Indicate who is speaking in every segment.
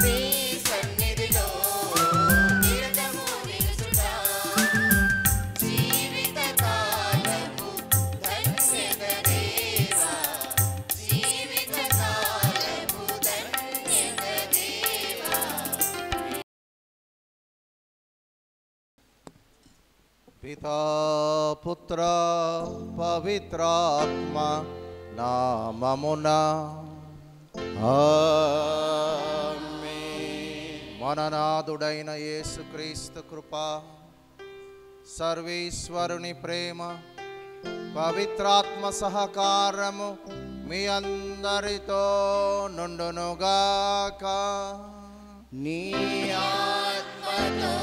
Speaker 1: నీ సన్నిధిలో నిరతము నిలుచుట జీవిత కాలము ధన్యత దేవా జీవిత కాలము ధన్యత దేవా.
Speaker 2: పితా పుత్ర పవిత్రాత్మ నామమున ఆమేన్. మననాథుడైన యేసుక్రీస్తు కృప, సర్వేశ్వరుని ప్రేమ, పవిత్రాత్మ సహకారము మీ అందరితో నుండునుగాక.
Speaker 1: నీ ఆత్మతోను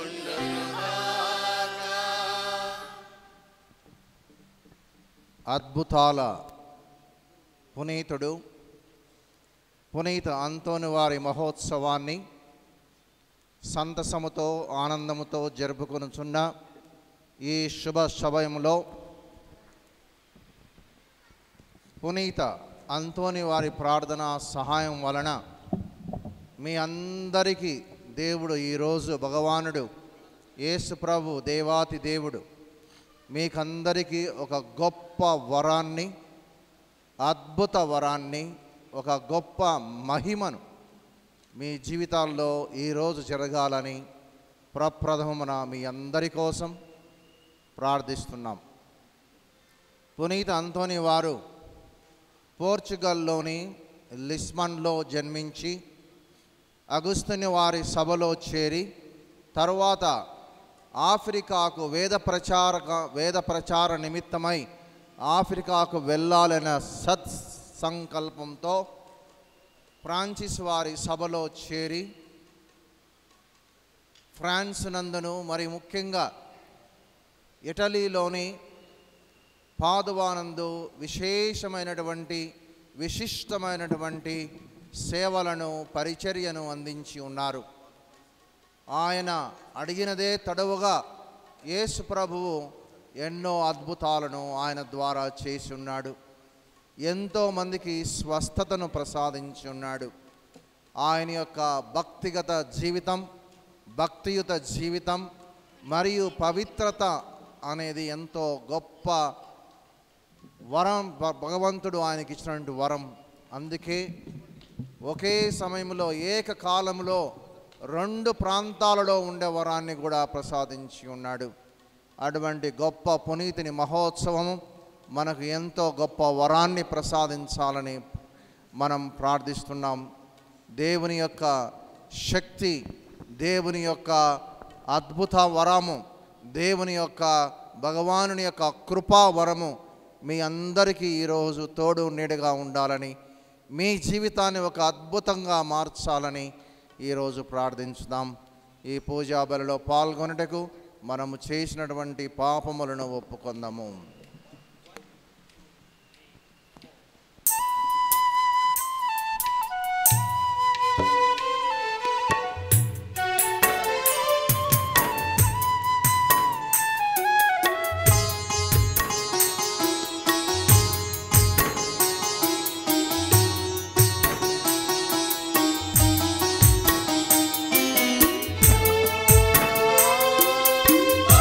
Speaker 1: ఉండునుగాక.
Speaker 2: అద్భుతాల పునీతుడు పునీత అంతోని వారి మహోత్సవాన్ని సంతసముతో ఆనందముతో జరుపుకొనుచున్న ఈ శుభ సమయంలో పునీత అంతోని వారి ప్రార్థన సహాయం వలన మీ అందరికీ దేవుడు ఈరోజు భగవానుడు యేసు ప్రభు దేవాతి దేవుడు మీకందరికీ ఒక గొప్ప వరాన్ని, అద్భుత వరాన్ని, ఒక గొప్ప మహిమను మీ జీవితాల్లో ఈరోజు జరగాలని ప్రప్రథమమున మీ అందరి కోసం ప్రార్థిస్తున్నాం. పునీత అంతోని వారు పోర్చుగల్లోని లిస్బన్లో జన్మించి అగుస్తుని వారి సభలో చేరి తరువాత ఆఫ్రికాకు వేద ప్రచార నిమిత్తమై ఆఫ్రికాకు వెళ్ళాలన్న సత్సంకల్పంతో ఫ్రాన్సిస్ వారి సభలో చేరి ఫ్రాన్స్ నందును మరి ముఖ్యంగా ఇటలీలోని పాదువానందు విశిష్టమైనటువంటి సేవలను పరిచర్యను అందించి ఉన్నారు. ఆయన అడిగినదే తడవుగా యేసు ప్రభువు ఎన్నో అద్భుతాలను ఆయన ద్వారా చేసి ఉన్నాడు. ఎంతోమందికి స్వస్థతను ప్రసాదించి ఉన్నాడు. ఆయన యొక్క భక్తిగత జీవితం, భక్తియుత జీవితం మరియు పవిత్రత అనేది ఎంతో గొప్ప వరం, భగవంతుడు ఆయనకి ఇచ్చినటువంటి వరం. అందుకే ఒకే సమయంలో ఏకకాలంలో 2 ప్రాంతాలలో ఉండే వరాన్ని కూడా ప్రసాదించి ఉన్నాడు. అటువంటి గొప్ప పునీతిని మహోత్సవము మనకు ఎంతో గొప్ప వరాన్ని ప్రసాదించాలని మనం ప్రార్థిస్తున్నాం. దేవుని యొక్క శక్తి, దేవుని యొక్క అద్భుత వరము, దేవుని యొక్క భగవానుని యొక్క కృపా వరము మీ అందరికీ ఈరోజు తోడు నీడగా ఉండాలని, మీ జీవితాన్ని ఒక అద్భుతంగా మార్చాలని ఈరోజు ప్రార్థించుదాం. ఈ పూజా బలిలో పాల్గొనుటకు మనము చేసినటువంటి పాపములను ఒప్పుకొందాము.
Speaker 1: ఆ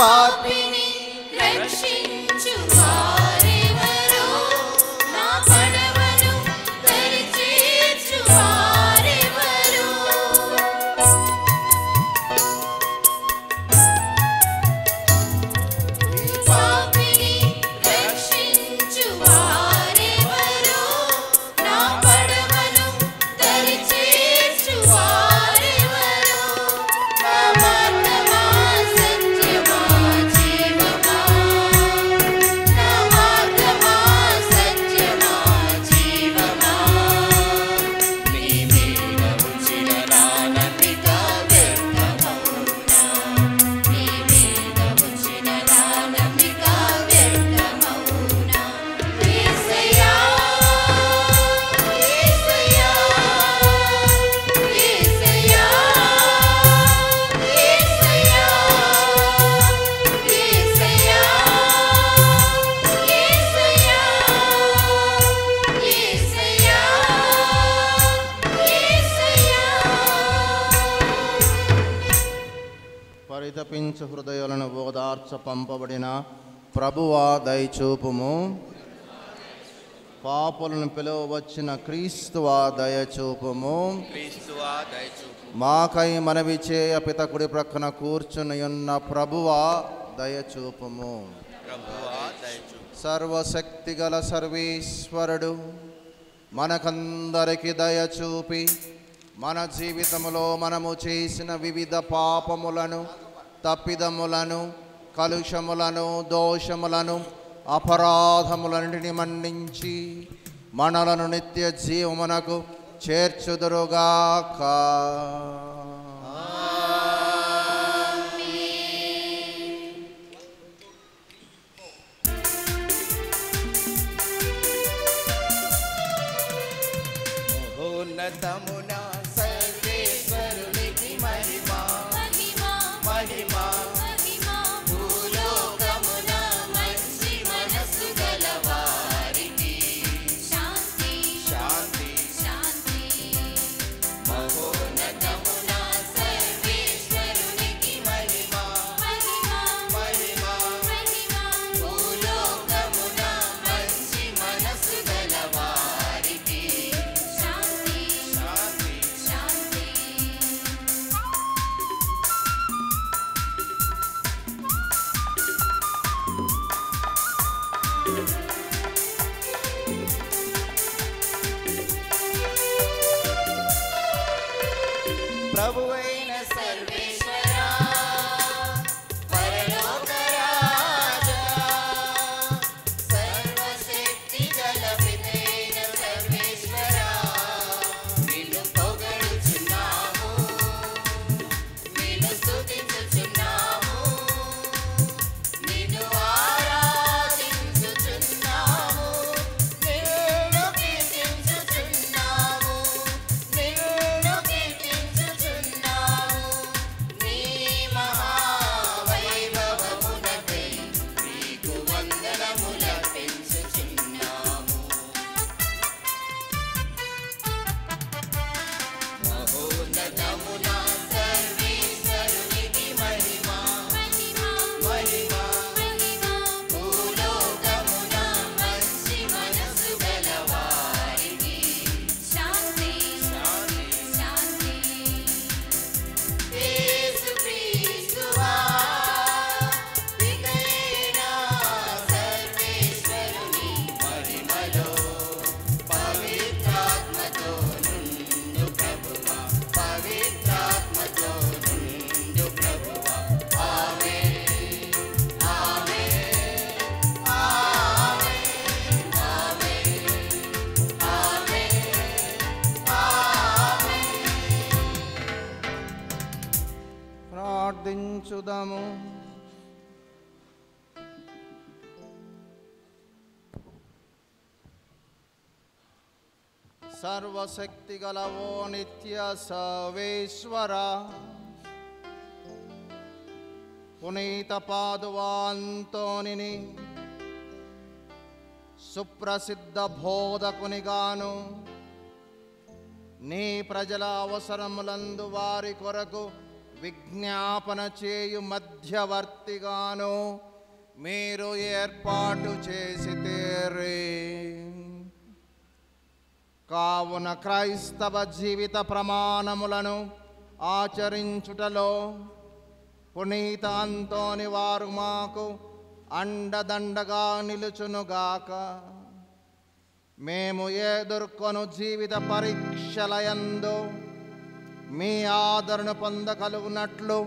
Speaker 1: పాపిని రక్షించు వారెవరో, నా పడవను దరిచేర్చు వారెవరో. పాపిని రక్షించు వారెవరో, నా పడవను దరిచేర్చు వారెవరో. నా మార్గమా సత్యమా జీవమా, నా మార్గమా సత్యమా జీవమా. నీ మీద ఉంచిన నా నమ్మిక వ్యర్థమౌనా, నీ మీద ఉంచిన నా నమ్మిక వ్యర్థమౌనా. యేసయ్యా యేసయ్యా యేసయ్యా యేసయ్యా యేసయ్యా యేసయ్యా యేసయ్యా యేసయ్యా.
Speaker 2: పరితపించు హృదయాలను ఓదార్చ పంపబడిన ప్రభువా దయచూపుము. పాపులను పిలువవచ్చిన క్రీస్తువా దయచూపుము.
Speaker 1: క్రీస్తువా దయచూపు.
Speaker 2: మాకై మనవి చేయ పితకుడి ప్రక్కన కూర్చుని ఉన్న ప్రభువా దయచూపుము.
Speaker 1: ప్రభువా దయచూపు.
Speaker 2: సర్వశక్తిగల సర్వేశ్వరుడు మనకందరికి దయచూపి మన జీవితంలో మనము చేసిన వివిధ పాపములను, తప్పిదములను, కలుషములను, దోషములను, అపరాధములన్నిటిని మన్నించి మనలను నిత్య జీవమునకు చేర్చుదురుగాక.
Speaker 1: మహోన్నతమున సర్వేశ్వరునికి మహిమా మహిమా. భూలోకమున మంచి మనసు గల వారికి శాంతి. మహోన్నతమున సర్వేశ్వరునికి మహిమా మహిమా. భూలోకమున మంచి మనసు గల వారికి శాంతి. ప్రభువైన సర్వేశ్వరా, పరలోక రాజా, సర్వశక్తి గల పితైన సర్వేశ్వరా, నిన్ను పొగడుచున్నాము, నిన్ను స్తుతించుచున్నాము, నిన్ను ఆరాధించుచున్నాము, నిన్ను కీర్తించుచున్నాము, నిన్ను కీర్తించుచున్నాము. నీ మహావైభవమునకై నీకు వందనములర్పించుచున్నాము. మహోన్నతమున సర్వేశ్వరునికి మహిమా మహిమా. భూలోకమున మంచి మనసు గల వారికి శాంతి. యేసుక్రీస్తువా, పితైన సర్వేశ్వరుని మహిమలో పవిత్రాత్మతో నుండు ప్రభువా, పవిత్రాత్మతో నుండు ప్రభువా. ఆమేన్ ఆమేన్ ఆమేన్ ఆమేన్ ఆమేన్.
Speaker 2: ప్రార్థించుదాము. సర్వశక్తి గల ఓ నిత్య సర్వేశ్వర, పునీత పాదువా అంతోనిని సుప్రసిద్ధ బోధకునిగాను, నీ ప్రజల అవసరములందు వారి కొరకు విజ్ఞాపన చేయు మధ్యవర్తిగాను మీరు ఏర్పాటు చేసితేరే. కావున క్రైస్తవ జీవిత ప్రమాణములను ఆచరించుటలో పునీత అంతోని వారు మాకు అండదండగా నిలుచునుగాక. మేము ఎదుర్కొను జీవిత పరీక్షలయందు మీ ఆదరణ పొందగలుగునట్లు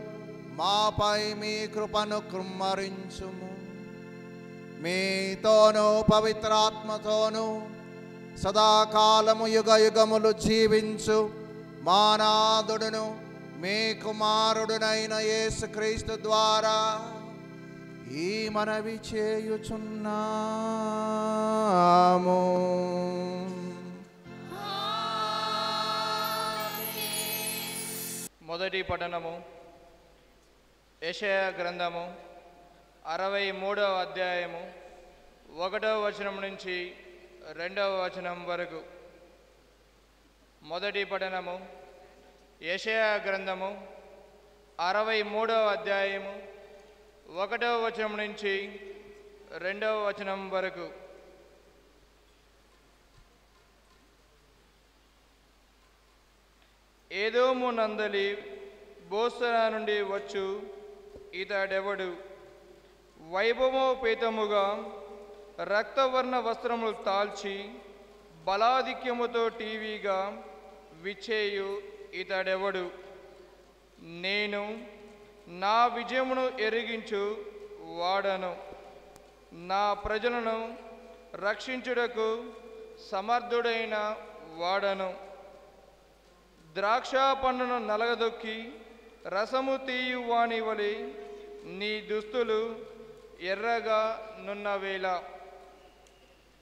Speaker 2: మాపై మీ కృపను కృమ్మరించుము. మీతోనూ పవిత్రాత్మతోనూ సదాకాలము యుగ యుగములు జీవించు మా నాథుడును మీ కుమారుడునైన యేసుక్రీస్తు ద్వారా ఈ మనవి చేయుచున్నాము.
Speaker 3: మొదటి పఠనము యెషయా గ్రంథము 63వ అధ్యాయము 1వ వచనం నుంచి 2వ వచనం వరకు. మొదటి పఠనము యెషయా గ్రంథము 63వ అధ్యాయము 1వ వచనం నుంచి 2వ వచనం వరకు. ఏదోము నందలి బోస్తరా నుండి వచ్చు ఇతడెవడు? వైభవోపేతముగా రక్తవర్ణ వస్త్రములు తాల్చి బలాధిక్యముతో టీవీగా విచ్చేయు ఇతడెవడు? నేను నా విజయమును ఎరిగించు వాడను, నా ప్రజలను రక్షించుటకు సమర్థుడైన వాడను. ద్రాక్ష పండును నలగదొక్కి రసము తీయు వాని వలె నీ దుస్తులు ఎర్రగా నున్నవేళ.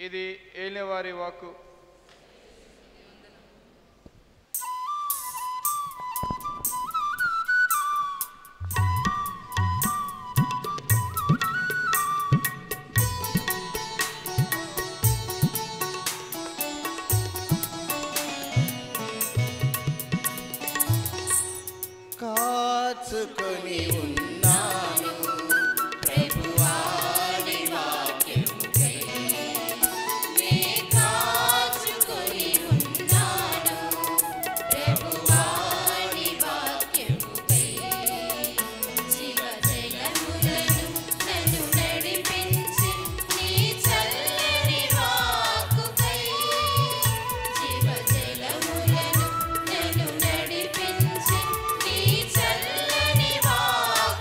Speaker 3: ఇది ఏలినవారి వాక్కు.
Speaker 1: కాచుకొని ఉన్నాను ప్రభువాని వాక్యముకై, నే కాచుకొని ఉన్నాను ప్రభువాని వాక్యముకై. జీవజలములను నన్ను నడిపించి నీ చల్లని వాక్కుకై, జీవజలములను నన్ను నడిపించి నీ చల్లని వాక్కుకై.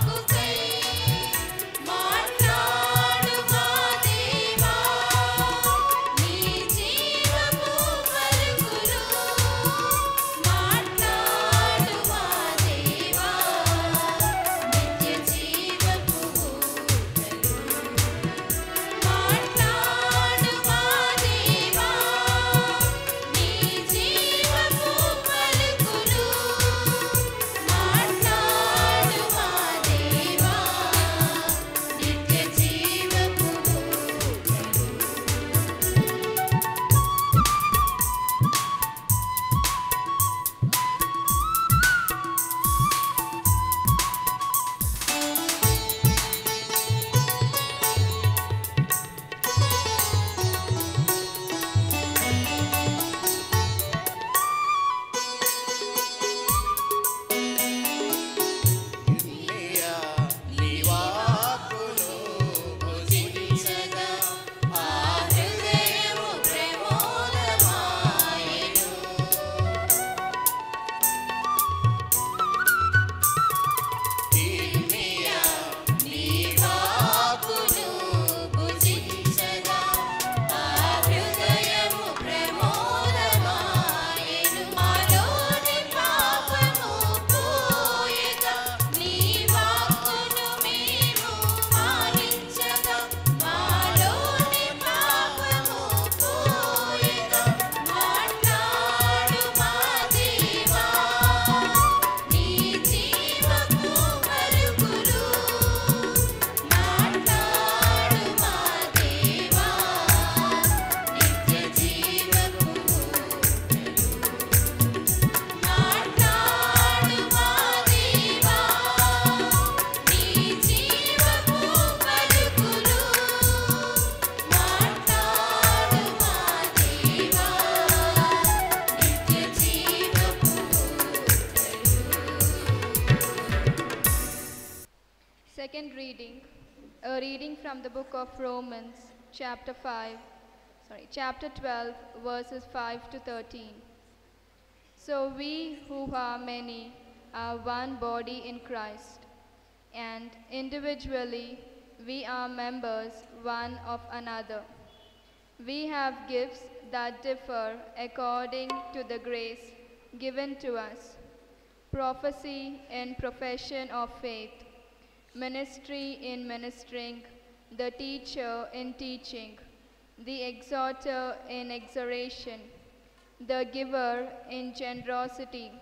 Speaker 4: reading, a reading from the book of Romans, chapter 12, verses 5 to 13. So we who are many are one body in Christ, and individually we are members one of another. We have gifts that differ according to the grace given to us: prophecy in profession of faith, ministry in ministering, the teacher in teaching, the exhorter in exhortation, the giver in generosity,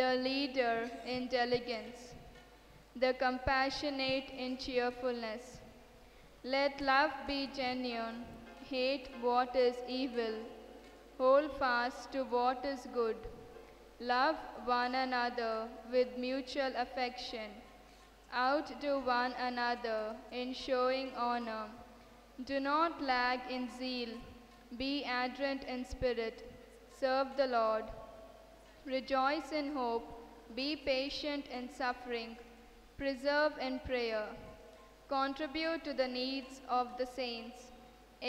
Speaker 4: the leader in diligence, the compassionate in cheerfulness. Let love be genuine, hate what is evil, hold fast to what is good. Love one another with mutual affection. Outdo one another in showing honor. Do not lag in zeal. Be ardent in spirit. Serve the Lord. Rejoice in hope. Be patient in suffering. Preserve in prayer. Contribute to the needs of the saints.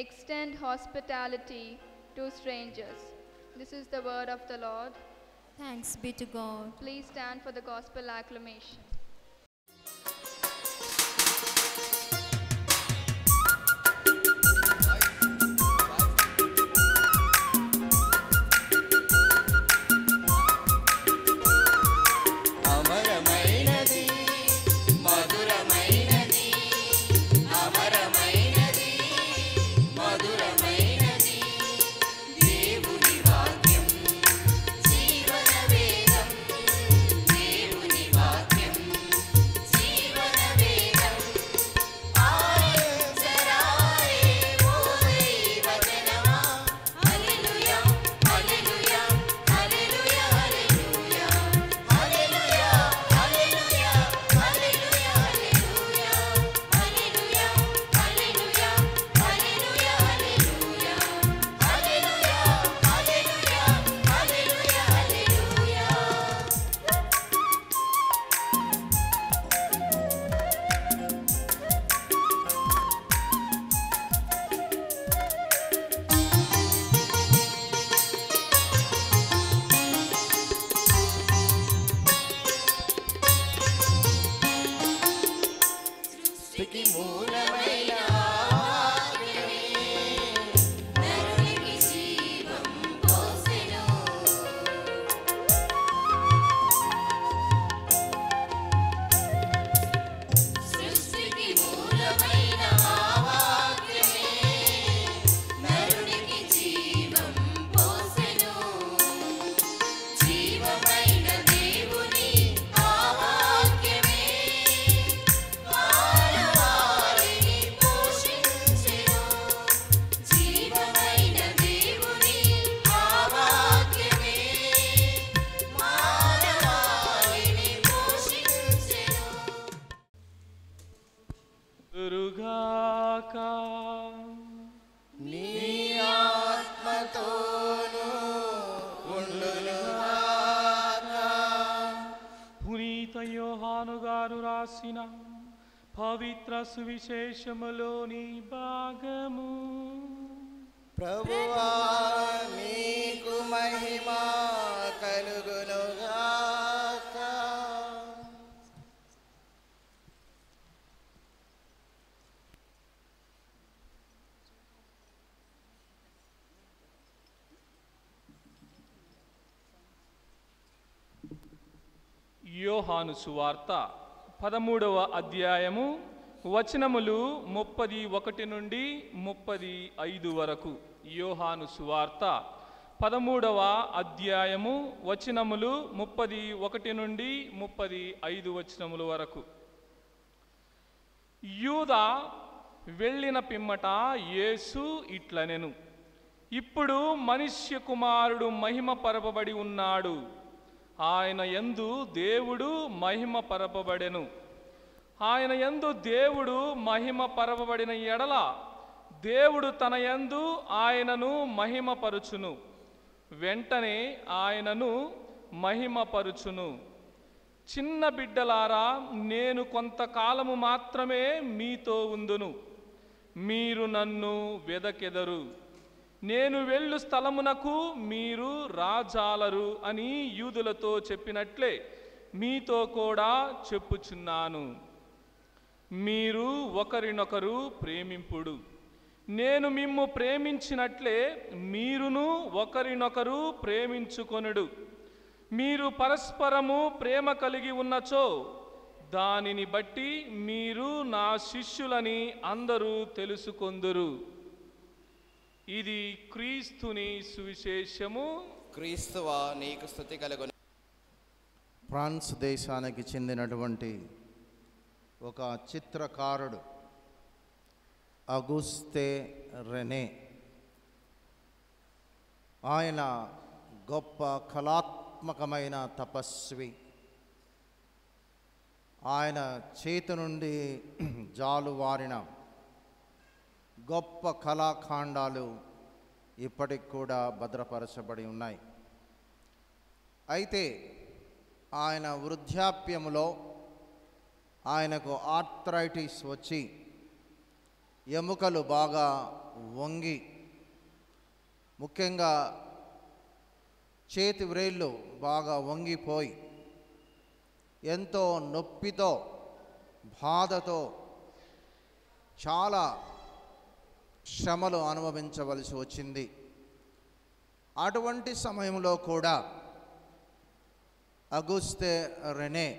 Speaker 4: Extend hospitality to strangers. This is the word of the Lord.
Speaker 5: Thanks be to God.
Speaker 4: Please stand for the gospel acclamation.
Speaker 1: అమరమైనది మధురమైనది అమరమైనది మధురమైనది దేవుని వాక్యం జీవన వేదం దేవుని వాక్యం జీవన వేదం ఆలకించరారే ఓ దైవజనమా హల్లెలూయా హల్లెలూయా హల్లెలూయా హల్లెలూయా హల్లెలూయా హల్లెలూయా హల్లెలూయా హల్లెలూయా హల్లెలూయా హల్లెలూయా హల్లెలూయా హల్లెలూయా హల్లెలూయా హల్లెలూయా హల్లెలూయా సృష్టికి మూలమైన వాక్యమే నరునికి జీవం పోసెను సృష్టికి మూలమైన వాక్యమే నరునికి జీవం పోసెను జీవమైన దేవుని ఆ వాక్యమే మానవాళిని పోషించెను జీవమైన దేవుని ఆ వాక్యమే మానవాళిని పోషించెను
Speaker 3: దురుగాక
Speaker 2: నీ ఆత్మతోను ఉండునుగాక.
Speaker 3: పునీత యోహాను గారు రాసిన పవిత్ర సువిశేషములోని భాగము.
Speaker 2: ప్రభువా నీకు మహిమ కలుగునుగాక.
Speaker 3: యోహాను సువార్త 13వ అధ్యాయము వచనములు 31 నుండి 35 వరకు. యోహాను సువార్త 13వ అధ్యాయము వచనములు 31 నుండి 35 వచనముల వరకు. యూదా వెళ్ళిన పిమ్మట యేసు ఇట్లనెను, ఇప్పుడు మనుష్య కుమారుడు మహిమ పరపబడి ఉన్నాడు, ఆయన యందు దేవుడు మహిమ పరపబడెను. ఆయన యందు దేవుడు మహిమ పరపబడిన ఎడల దేవుడు తన యందు ఆయనను మహిమపరుచును, వెంటనే ఆయనను మహిమపరుచును. చిన్న బిడ్డలారా, నేను కొంతకాలము మాత్రమే మీతో ఉందును, మీరు నన్ను వెదకెదరు, నేను వెళ్ళు స్థలమునకు మీరు రాజాలరు అని యూదులతో చెప్పినట్లే మీతో కూడా చెప్పుచున్నాను. మీరు ఒకరినొకరు ప్రేమింపుడు. నేను మిమ్ము ప్రేమించినట్లే మీరును ఒకరినొకరు ప్రేమించుకొనుడు. మీరు పరస్పరము ప్రేమ కలిగి ఉన్నచో దానిని బట్టి మీరు నా శిష్యులని అందరూ తెలుసుకొందురు. ఇది క్రీస్తుని సువిశేషము.
Speaker 6: క్రీస్తువా నీకు స్తుతి కలుగును.
Speaker 2: ఫ్రాన్స్ దేశానికి చెందినటువంటి ఒక చిత్రకారుడు అగుస్తే రెనే, ఆయన గొప్ప కళాత్మకమైన తపస్వి. ఆయన చేతి నుండి జాలువారిన గొప్ప కళాఖండాలు ఇప్పటికి కూడా భద్రపరచబడి ఉన్నాయి. అయితే ఆయన వృద్ధాప్యములో ఆయనకు ఆర్థరైటిస్ వచ్చి ఎముకలు బాగా వంగి, ముఖ్యంగా చేతి వ్రేళ్ళు బాగా వంగిపోయి ఎంతో నొప్పితో బాధతో చాలా శ్రమలు అనుభవించవలసి వచ్చింది. అటువంటి సమయంలో కూడా అగుస్తే రెనే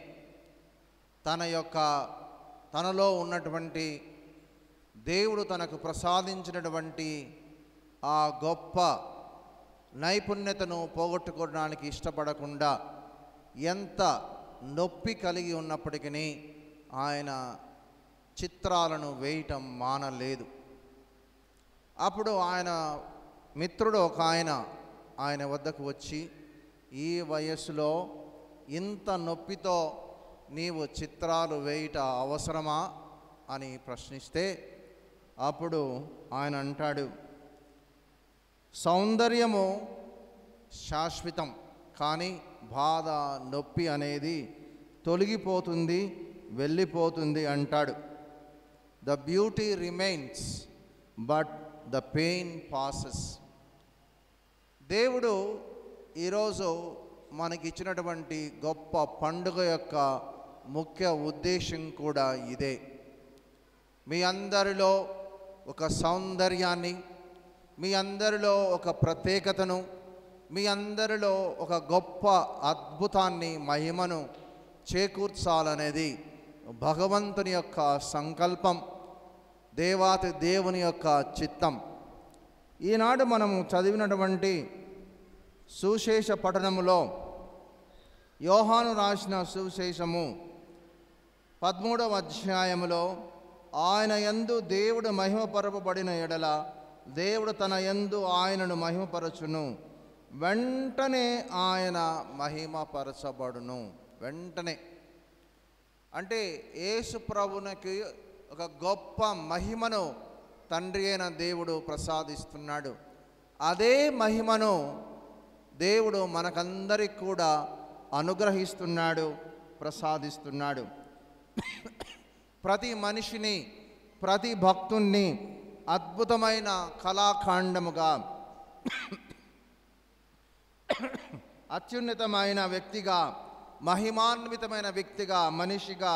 Speaker 2: తనలో ఉన్నటువంటి దేవుడు తనకు ప్రసాదించినటువంటి ఆ గొప్ప నైపుణ్యతను పోగొట్టుకోవడానికి ఇష్టపడకుండా ఎంత నొప్పి కలిగి ఉన్నప్పటికీ ఆయన చిత్రాలను వేయటం మానలేదు. అప్పుడు ఆయన మిత్రుడు ఒక ఆయన వద్దకు వచ్చి, ఈ వయస్సులో ఇంత నొప్పితో నీవు చిత్రాలు వేయట అవసరమా అని ప్రశ్నిస్తే, అప్పుడు ఆయన అంటాడు, సౌందర్యము శాశ్వతం, కానీ బాధ నొప్పి అనేది తొలగిపోతుంది, వెళ్ళిపోతుంది అంటాడు. The beauty remains but the pain passes. దేవుడు ఈరోజు మనకిచ్చినటువంటి గొప్ప పండుగ యొక్క ముఖ్య ఉద్దేశం కూడా ఇదే. మీ అందరిలో ఒక సౌందర్యాన్ని, మీ అందరిలో ఒక ప్రత్యేకతను, మీ అందరిలో ఒక గొప్ప అద్భుతాన్ని, మహిమను చేకూర్చాలనేది భగవంతుని యొక్క సంకల్పం, దేవాతి దేవుని యొక్క చిత్తం. ఈనాడు మనము చదివినటువంటి సువిశేష పఠనములో యోహాను రాసిన సువిశేషము 13వ అధ్యాయములో ఆయన యందు దేవుడు మహిమపరపబడిన ఎడల దేవుడు తన యందు ఆయనను మహిమపరచును, వెంటనే ఆయన మహిమపరచబడును. వెంటనే అంటే యేసు ప్రభునికి ఒక గొప్ప మహిమను తండ్రి అయిన దేవుడు ప్రసాదిస్తున్నాడు. అదే మహిమను దేవుడు మనకందరికి కూడా అనుగ్రహిస్తున్నాడు, ప్రసాదిస్తున్నాడు. ప్రతి మనిషిని, ప్రతి భక్తుణ్ణి అద్భుతమైన కళాఖండముగా, అత్యున్నతమైన వ్యక్తిగా, మహిమాన్వితమైన వ్యక్తిగా, మనిషిగా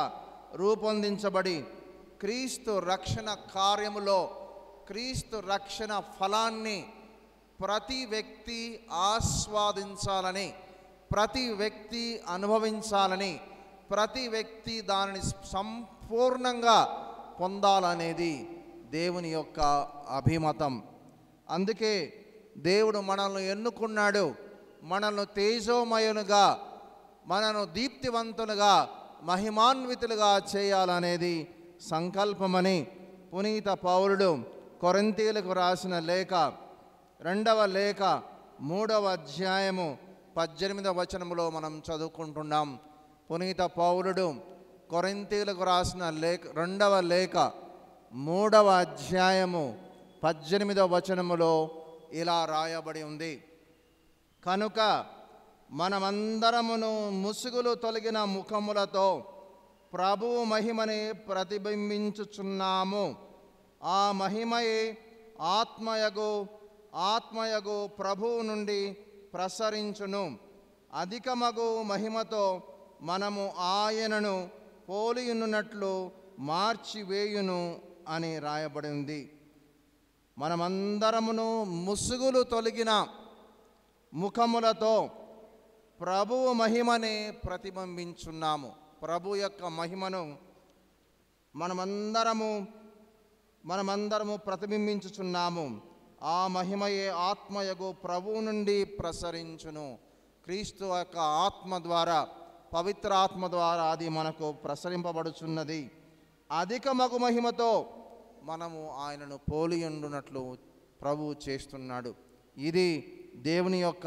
Speaker 2: రూపొందించబడి క్రీస్తు రక్షణ కార్యములో, క్రీస్తు రక్షణ ఫలాన్ని ప్రతి వ్యక్తి ఆస్వాదించాలని, ప్రతి వ్యక్తి అనుభవించాలని, ప్రతి వ్యక్తి దానిని సంపూర్ణంగా పొందాలనేది దేవుని యొక్క అభిమతం. అందుకే దేవుడు మనల్ని ఎన్నుకున్నాడు, మనల్ని తేజోమయులుగా, మనను దీప్తివంతులుగా, మహిమాన్వితులుగా చేయాలనేది సంకల్పమని పునీత పౌలుడు కొరింథీయులకు రాసిన లేఖ 2వ లేఖ 3వ అధ్యాయము 18వ వచనములో మనం చదువుకుంటున్నాం. పునీత పౌలుడు కొరింథీయులకు రాసిన 2వ లేఖ 3వ అధ్యాయము 18వ వచనములో ఇలా రాయబడి ఉంది, కనుక మనమందరమును ముసుగులు తొలగిన ముఖములతో ప్రభువు మహిమని ప్రతిబింబించుచున్నాము. ఆ మహిమయే ఆత్మయగు ప్రభువు నుండి ప్రసరించును. అధికమగు మహిమతో మనము ఆయనను పోలియున్నట్లు మార్చివేయును అని రాయబడింది. మనమందరమును ముసుగులు తొలగిన ముఖములతో ప్రభువు మహిమనే ప్రతిబింబించున్నాము. ప్రభు యొక్క మహిమను మనమందరము ప్రతిబింబించుచున్నాము. ఆ మహిమయే ఆత్మయగు ప్రభువు నుండి ప్రసరించును. క్రీస్తు యొక్క ఆత్మ ద్వారా, పవిత్ర ఆత్మ ద్వారా అది మనకు ప్రసరింపబడుచున్నది. అధికమగు మహిమతో మనము ఆయనను పోలియుండునట్లు ప్రభువు చేస్తున్నాడు. ఇది దేవుని యొక్క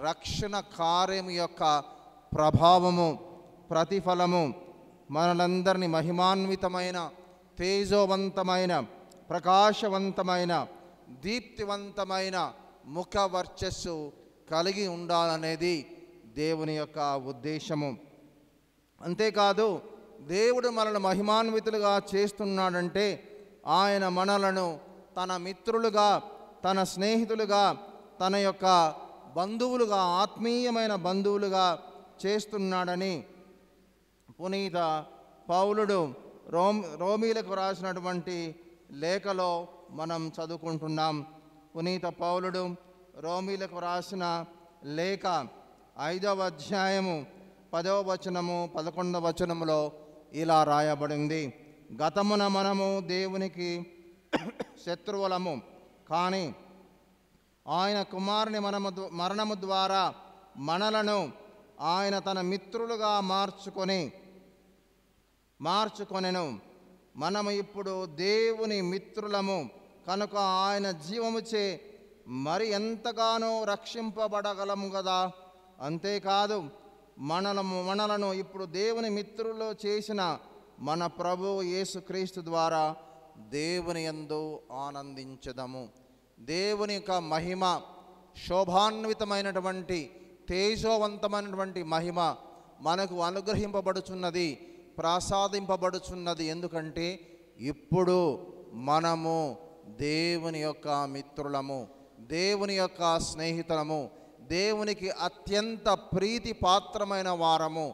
Speaker 2: రక్షణ కార్యం యొక్క ప్రభావము, ప్రతిఫలము. మనలందరినీ మహిమాన్వితమైన, తేజోవంతమైన, ప్రకాశవంతమైన, దీప్తివంతమైన ముఖ వర్చస్సు కలిగి ఉండాలనేది దేవుని యొక్క ఉద్దేశము. అంతేకాదు, దేవుడు మనల్ని మహిమాన్వితులుగా చేస్తున్నాడంటే ఆయన మనలను తన మిత్రులుగా, తన స్నేహితులుగా, తన యొక్క బంధువులుగా, ఆత్మీయమైన బంధువులుగా చేస్తున్నాడని పునీత పౌలుడు రోమీలకు రాసినటువంటి లేఖలో మనం చదువుకుంటున్నాం. పునీత పౌలుడు రోమీలకు రాసిన లేఖ 5వ అధ్యాయము 10వ వచనము 11వ వచనములో ఇలా రాయబడింది: గతమున మనము దేవునికి శత్రువులము, కానీ ఆయన కుమారుని మరణము ద్వారా మనలను ఆయన తన మిత్రులుగా మార్చుకొనెను. మనము ఇప్పుడు దేవుని మిత్రులము కనుక ఆయన జీవముచే మరి ఎంతగానో రక్షింపబడగలము కదా. అంతేకాదు, మనలను ఇప్పుడు దేవుని మిత్రులు చేసిన మన ప్రభువు యేసుక్రీస్తు ద్వారా దేవుని యందు ఆనందించదము. దేవుని యొక్క మహిమ, శోభాన్వితమైనటువంటి తేజోవంతమైనటువంటి మహిమ మనకు అనుగ్రహింపబడుచున్నది, ప్రసాదింపబడుచున్నది. ఎందుకంటే ఇప్పుడు మనము దేవుని యొక్క మిత్రులము, దేవుని యొక్క స్నేహితులము, దేవునికి అత్యంత ప్రీతి పాత్రమైన వారము,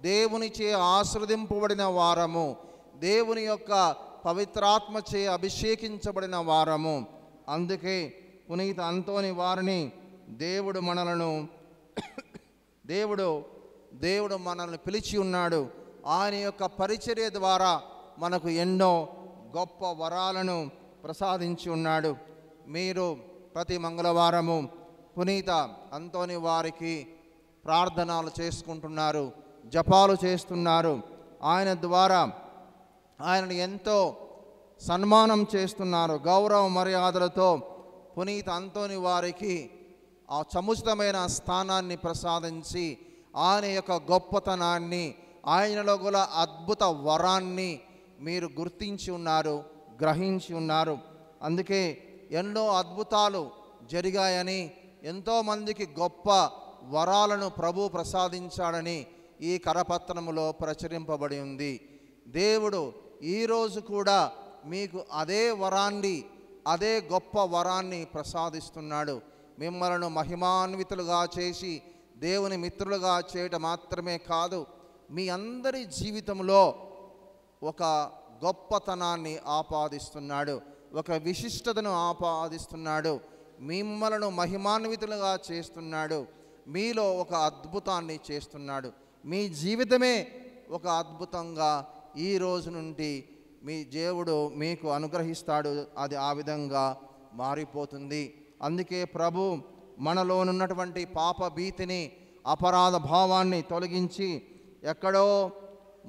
Speaker 2: దేవునిచే ఆశీర్వదింపబడిన వారము, దేవుని యొక్క పవిత్రాత్మచే అభిషేకించబడిన వారము. అందుకే పునీత అంతోని వారిని దేవుడు మనల్ని పిలిచి ఉన్నాడు. ఆయన యొక్క పరిచర్య ద్వారా మనకు ఎన్నో గొప్ప వరాలను ప్రసాదించి ఉన్నాడు. మీరు ప్రతి మంగళవారము పునీత అంతోని వారికి ప్రార్థనలు చేసుకుంటున్నారు, జపాలు చేస్తున్నారు. ఆయన ద్వారా ఆయనను ఎంతో సన్మానం చేస్తున్నారు. గౌరవ మర్యాదలతో పునీత అంతోని వారికి ఆ సముచితమైన స్థానాన్ని ప్రసాదించి ఆయన యొక్క గొప్పతనాన్ని, ఆయనలో గల అద్భుత వరాన్ని మీరు గుర్తించి ఉన్నారు, గ్రహించి ఉన్నారు. అందుకే ఎన్నో అద్భుతాలు జరిగాయని, ఎంతోమందికి గొప్ప వరాలను ప్రభు ప్రసాదించాడని ఈ కరపత్రములో ప్రచురింపబడి ఉంది. దేవుడు ఈరోజు కూడా మీకు అదే వరాన్ని, అదే గొప్ప వరాన్ని ప్రసాదిస్తున్నాడు. మిమ్మల్ని మహిమాన్వితులుగా చేసి దేవుని మిత్రులుగా చేయటం మాత్రమే కాదు, మీ అందరి జీవితంలో ఒక గొప్పతనాన్ని ఆపాదిస్తున్నాడు, ఒక విశిష్టతను ఆపాదిస్తున్నాడు, మిమ్మలను మహిమాన్వితులుగా చేస్తున్నాడు, మీలో ఒక అద్భుతాన్ని చేస్తున్నాడు. మీ జీవితమే ఒక అద్భుతంగా ఈ రోజు నుండి మీ దేవుడు మీకు అనుగ్రహిస్తాడు. అది ఆ విధంగా మారిపోతుంది. అందుకే ప్రభు మనలోనున్నటువంటి పాప భీతిని, అపరాధ భావాన్ని తొలగించి, ఎక్కడో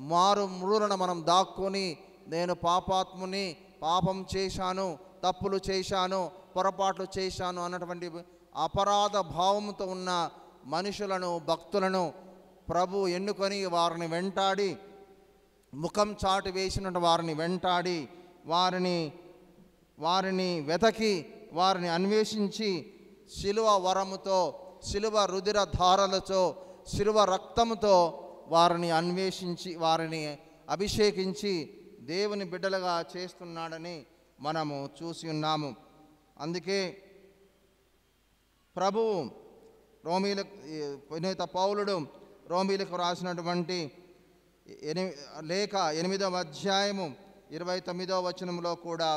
Speaker 2: మూలన మనం దాక్కొని నేను పాపాత్ముని, పాపం చేశాను, తప్పులు చేశాను, పొరపాట్లు చేశాను అన్నటువంటి అపరాధ భావంతో ఉన్న మనుషులను, భక్తులను ప్రభు ఎన్నుకొని వారిని వెంటాడి, ముఖం చాటు వేసినట్టు వారిని వెంటాడి, వారిని వెతకి, వారిని అన్వేషించి శిలువ వరముతో శిలువ రుధిర ధారలతో శిలువ రక్తంతో వారిని అన్వేషించి వారిని అభిషేకించి దేవుని బిడ్డలుగా చేస్తున్నాడని మనము చూసి ఉన్నాము. అందుకే ప్రభువు పునీత పౌలుడు రోమీలకు రాసినటువంటి లేఖ 8వ అధ్యాయము 29వ వచనంలో కూడా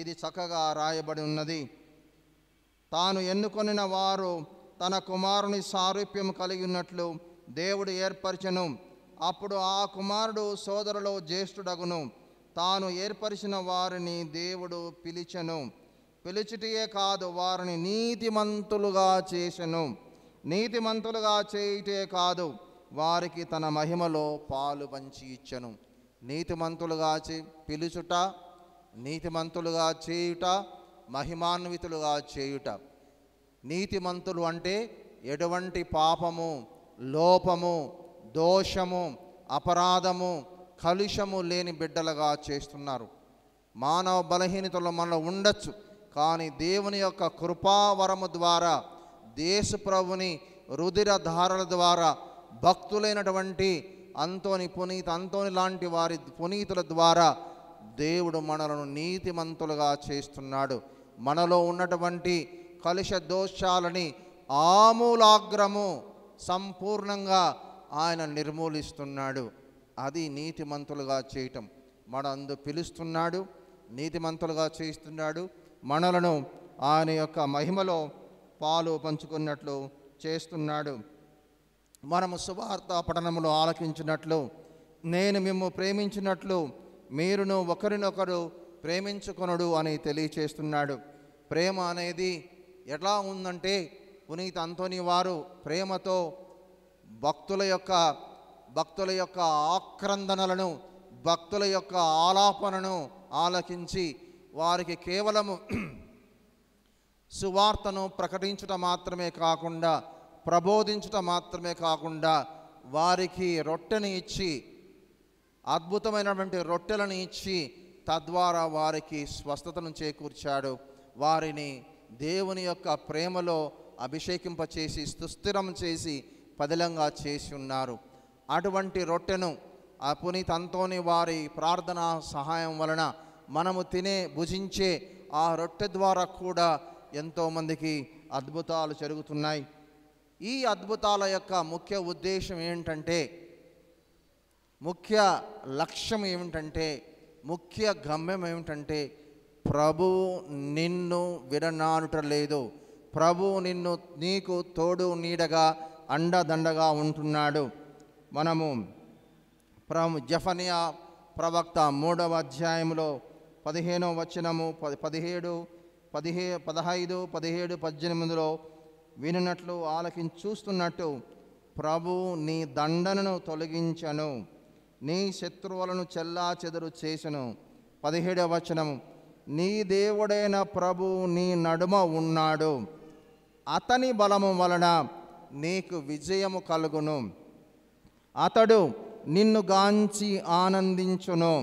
Speaker 2: ఇది చక్కగా రాయబడి ఉన్నది. తాను ఎన్నుకొనిన వారు తన కుమారుని సారూప్యం కలిగి ఉన్నట్లు దేవుడు ఏర్పరచెను. అప్పుడు ఆ కుమారుడు సోదరులో జ్యేష్ఠుడగును. తాను ఏర్పరిచిన వారిని దేవుడు పిలిచెను. పిలిచిటియే కాదు, వారిని నీతిమంతులుగా చేసెను. నీతిమంతులుగా చేయుటే కాదు, వారికి తన మహిమలో పాలు పంచి ఇచ్చెను. నీతిమంతులుగా పిలుచుట, నీతిమంతులుగా చేయుట, మహిమాన్వితులుగా చేయుట. నీతిమంతులు అంటే ఎటువంటి పాపము, లోపము, దోషము, అపరాధము, కలుషము లేని బిడ్డలుగా చేస్తున్నారు. మానవ బలహీనతలు మనలో ఉండొచ్చు, కానీ దేవుని యొక్క కృపావరము ద్వారా, యేసు ప్రభుని రుధిర ధారల ద్వారా, భక్తులైనటువంటి పునీత అంతోని లాంటి వారి పునీతుల ద్వారా దేవుడు మనలను నీతిమంతులుగా చేస్తున్నాడు. మనలో ఉన్నటువంటి కలుష దోషాలని ఆమూలాగ్రము సంపూర్ణంగా ఆయన నిర్మూలిస్తున్నాడు. అది నీతిమంతులుగా చేయటం. అందు పిలుస్తున్నాడు, నీతిమంతులుగా చేస్తున్నాడు. మనలను ఆయన యొక్క మహిమలో పాలు పంచుకున్నట్లు చేస్తున్నాడు. మనము సువార్త పఠనములో ఆలకించినట్లు, నేను మిమ్ము ప్రేమించినట్లు మీరును ఒకరినొకరు ప్రేమించుకొనుడు అని తెలియచేస్తున్నాడు. ప్రేమ అనేది ఎలా ఉందంటే, పునీత అంతోని వారు ప్రేమతో భక్తుల యొక్క ఆక్రందనలను, భక్తుల యొక్క ఆలాపనను ఆలకించి వారికి కేవలము సువార్తను ప్రకటించుట మాత్రమే కాకుండా, ప్రబోధించుట మాత్రమే కాకుండా, వారికి రొట్టెని ఇచ్చి, అద్భుతమైనటువంటి రొట్టెలను ఇచ్చి, తద్వారా వారికి స్వస్థతను చేకూర్చాడు. వారిని దేవుని యొక్క ప్రేమలో అభిషేకింపచేసి సుస్థిరం చేసి పదిలంగా చేసి ఉన్నారు. అటువంటి రొట్టెను ఆ పునీత అంతోని వారి ప్రార్థనా సహాయం వలన మనము భుజించే ఆ రొట్టె ద్వారా కూడా ఎంతోమందికి అద్భుతాలు జరుగుతున్నాయి. ఈ అద్భుతాల యొక్క ముఖ్య ఉద్దేశం ఏంటంటే, ముఖ్య లక్ష్యం ఏమిటంటే, ముఖ్య గమ్యం ఏమిటంటే, ప్రభువు నిన్ను విడనాడుట లేదు. ప్రభువు నీకు తోడు నీడగా అండదండగా ఉంటున్నాడు. మనము జెఫనియా ప్రవక్త 3వ అధ్యాయంలో 15వ వచనము 15, 18 వినున్నట్లు చూస్తున్నట్టు, ప్రభు నీ దండనను తొలగించను, నీ శత్రువులను చెల్లా చెదరు చేసెను. 17వ వచనం, నీ దేవుడైన ప్రభు నీ నడుమ ఉన్నాడు, అతని బలము వలన నీకు విజయము కలుగును, అతడు నిన్ను గాంచి ఆనందించును,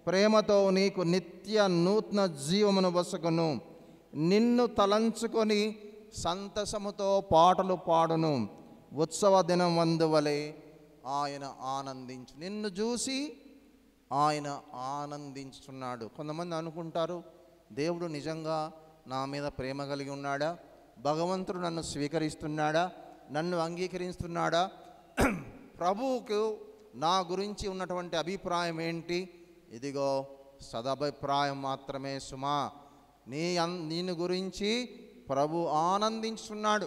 Speaker 2: ప్రేమతో నీకు నిత్య నూతన జీవమును వసగును, నిన్ను తలంచుకొని సంతసముతో పాటలు పాడును, ఉత్సవ దినం వందువలే ఆయన ఆనందించు. నిన్ను చూసి ఆయన ఆనందించుతున్నాడు. కొంతమంది అనుకుంటారు, దేవుడు నిజంగా నా మీద ప్రేమ కలిగి ఉన్నాడా, భగవంతుడు నన్ను స్వీకరిస్తున్నాడా, నన్ను అంగీకరిస్తున్నాడా, ప్రభువుకు నా గురించి ఉన్నటువంటి అభిప్రాయం ఏంటి? ఇదిగో సదభిప్రాయం మాత్రమే సుమా. నిన్ను గురించి ప్రభు ఆనందించున్నాడు,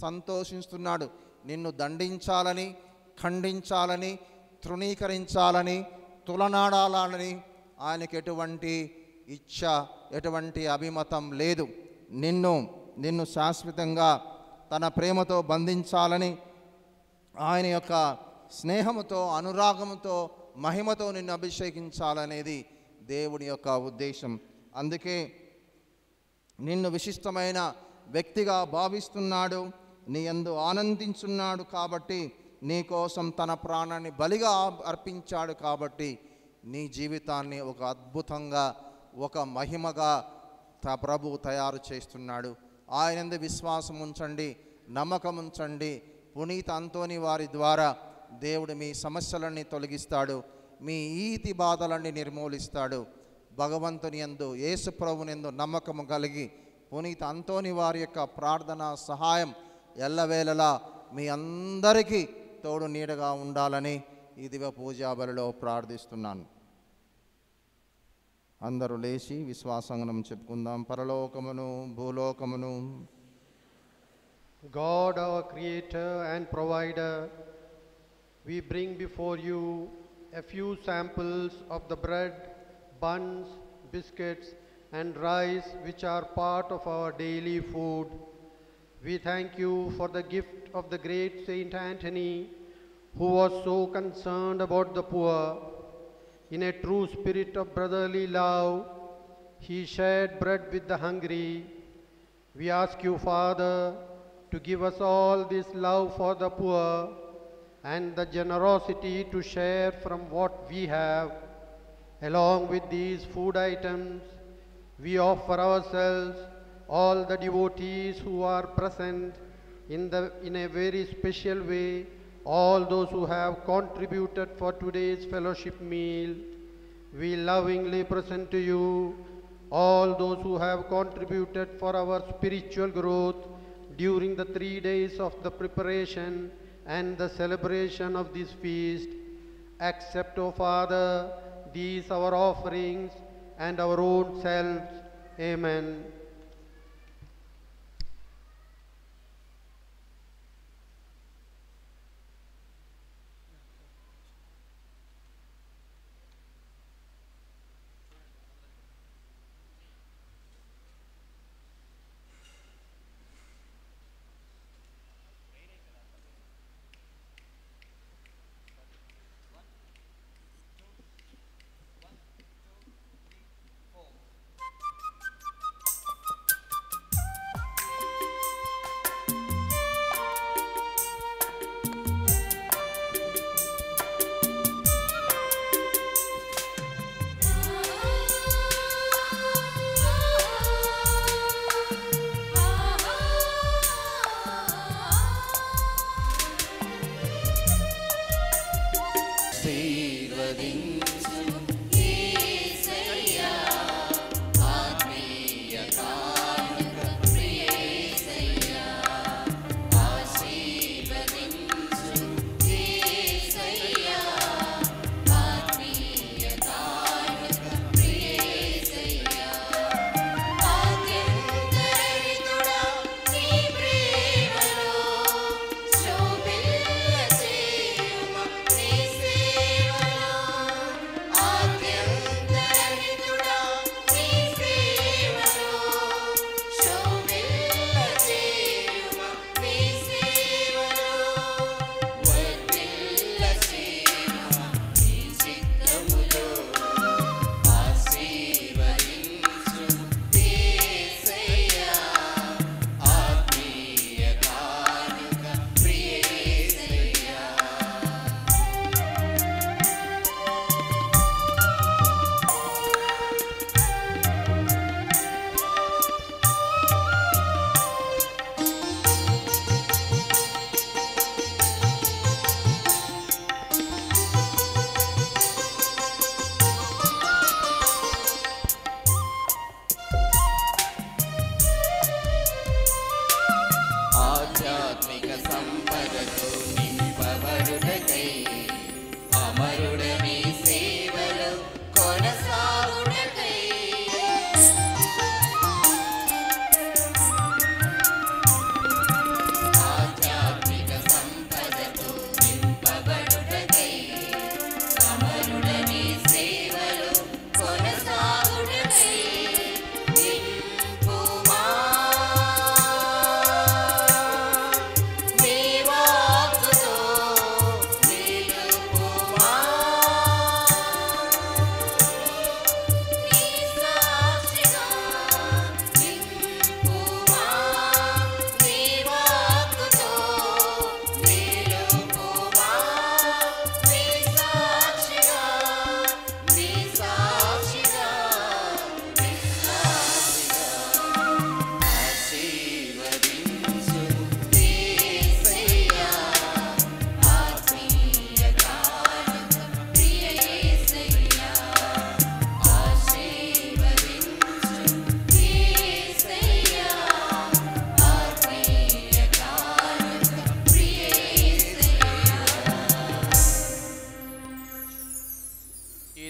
Speaker 2: సంతోషిస్తున్నాడు. నిన్ను దండించాలని, ఖండించాలని, తృణీకరించాలని, తులనాడాలని ఆయనకి ఎటువంటి ఇచ్ఛ, ఎటువంటి అభిమతం లేదు. నిన్ను శాశ్వతంగా తన ప్రేమతో బంధించాలని, ఆయన యొక్క స్నేహముతో, అనురాగముతో, మహిమతో నిన్ను అభిషేకించాలనేది దేవుని యొక్క ఉద్దేశం. అందుకే నిన్ను విశిష్టమైన వ్యక్తిగా భావిస్తున్నాడు, నీ యందు ఆనందించున్నాడు. కాబట్టి నీ కోసం తన ప్రాణాన్ని బలిగా అర్పించాడు. కాబట్టి నీ జీవితాన్ని ఒక అద్భుతంగా, ఒక మహిమగా ప్రభువు తయారు చేస్తున్నాడు. ఆయనందు విశ్వాసం ఉంచండి, నమ్మకం ఉంచండి. పునీత అంతోని వారి ద్వారా దేవుడు మీ సమస్యలన్నీ తొలగిస్తాడు, మీ ఈతి బాధలన్నీ నిర్మూలిస్తాడు. భగవంతుని యందు యేసు ప్రభునియందు నమ్మకము కలిగి పునీత అంతోని వారి యొక్క ప్రార్థన సహాయం ఎల్లవేళలా మీ అందరికీ తోడు నీడగా ఉండాలని ఈ దివ్య పూజా బలిలో ప్రార్థిస్తున్నాను. అందరూ లేచి విశ్వాసంగనం చెప్పుకుందాం. పరలోకమును భూలోకమును
Speaker 7: God, our Creator and Provider, we bring before you a few samples of the bread, buns, biscuits, and rice which are part of our daily food. We thank you for the gift of the great Saint Anthony, who was so concerned about the poor. In a true spirit of brotherly love, he shared bread with the hungry. We ask you, Father, to give us all this love for the poor and the generosity to share from what we have. Along with these food items, we offer ourselves, all the devotees who are present in a very special way, all those who have contributed for today's fellowship meal. We lovingly present to you all those who have contributed for our spiritual growth during the 3 days of the preparation and the celebration of this feast. Accept, O Father, these our offerings and our own selves. Amen.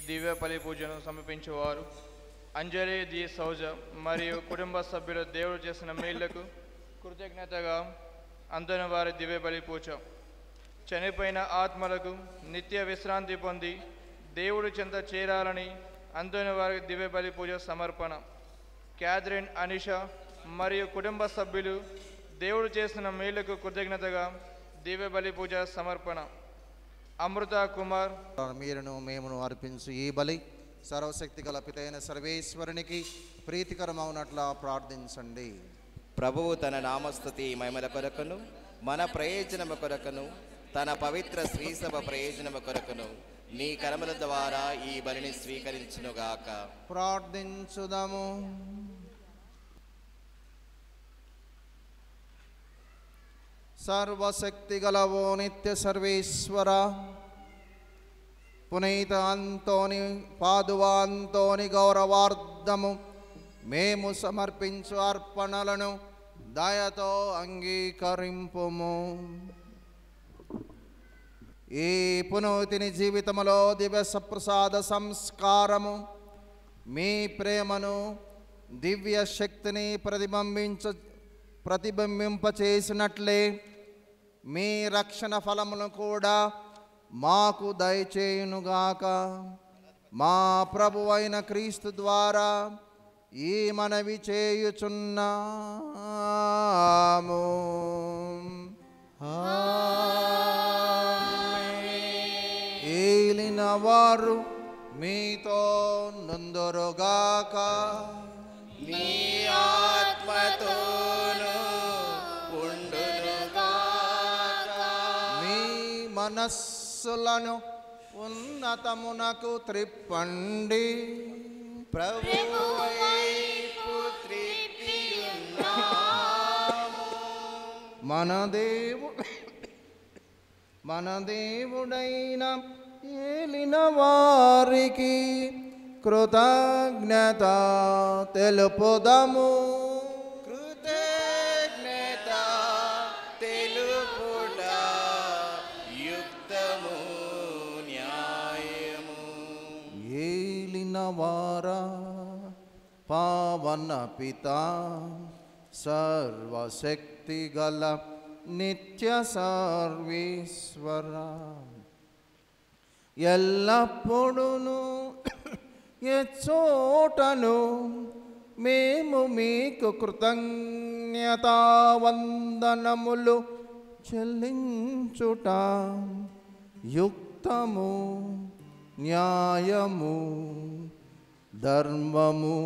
Speaker 8: దివ్య బలి పూజను సమర్పించేవారు అంజలి the సౌజ మరియు కుటుంబ సభ్యులు దేవుడు చేసిన మేళ్లకు కృతజ్ఞతగా అందున వారి దివ్య బలి పూజ. చనిపోయిన ఆత్మలకు నిత్య విశ్రాంతి పొంది దేవుడి చెంత చేరాలని అందున వారి దివ్య బలి పూజ సమర్పణ. క్యాథరిన్ అనిషా మరియు కుటుంబ సభ్యులు దేవుడు చేసిన మేళ్లకు కృతజ్ఞతగా దివ్య బలి పూజ సమర్పణ. అమృత కుమార్
Speaker 2: మీరును మేమును అర్పించు ఈ బలి సర్వశక్తి గల పితైన సర్వేశ్వరునికి ప్రీతికరమవునట్లా ప్రార్థించండి.
Speaker 6: ప్రభువు తన నామస్తుతి మహిమల కొరకును మన ప్రయోజనము కొరకును తన పవిత్ర శ్రీసభ ప్రయోజనము కొరకును నీ కరముల ద్వారా ఈ బలిని స్వీకరించునుగాక.
Speaker 2: ప్రార్థించుదాము. సర్వశక్తి గలవో నిత్య సర్వేశ్వర, పునీత అంతోని పాదువా అంతోని గౌరవార్థము మేము సమర్పించు అర్పణలను దయతో అంగీకరింపుము. ఈ పునీతిని జీవితములో దివ్య సప్రసాద సంస్కారము మీ ప్రేమను దివ్య శక్తిని ప్రతిబింబింపచేసినట్లే మీ రక్షణ ఫలములను కూడా మాకు దయచేయునుగాక. మా ప్రభువైన క్రీస్తు ద్వారా ఈ మనవి చేయుచున్నాము. ఏలిన వారు మీతో నుందురుగాక.
Speaker 6: నీ ఆత్మతోను ఉండునుగాక.
Speaker 2: మీ మనస్సులను ఉన్నతమునకు త్రిప్పండి.
Speaker 6: ప్రభువు వైపు త్రిప్పియున్నాము.
Speaker 2: మన దేవుడైన ఏలిన వారికి కృతజ్ఞత తెలుపుదము.
Speaker 6: కృతజ్ఞత తెలుపుట యుక్తము న్యాయము.
Speaker 2: ఏలిన వారా పావన పిత సర్వశక్తి గల నిత్య సర్వేశ్వర, ఎల్లప్పుడూను ఎచ్చోటను మేము మీకు కృతజ్ఞతావందనములు చెల్లించుట యుక్తము న్యాయము ధర్మము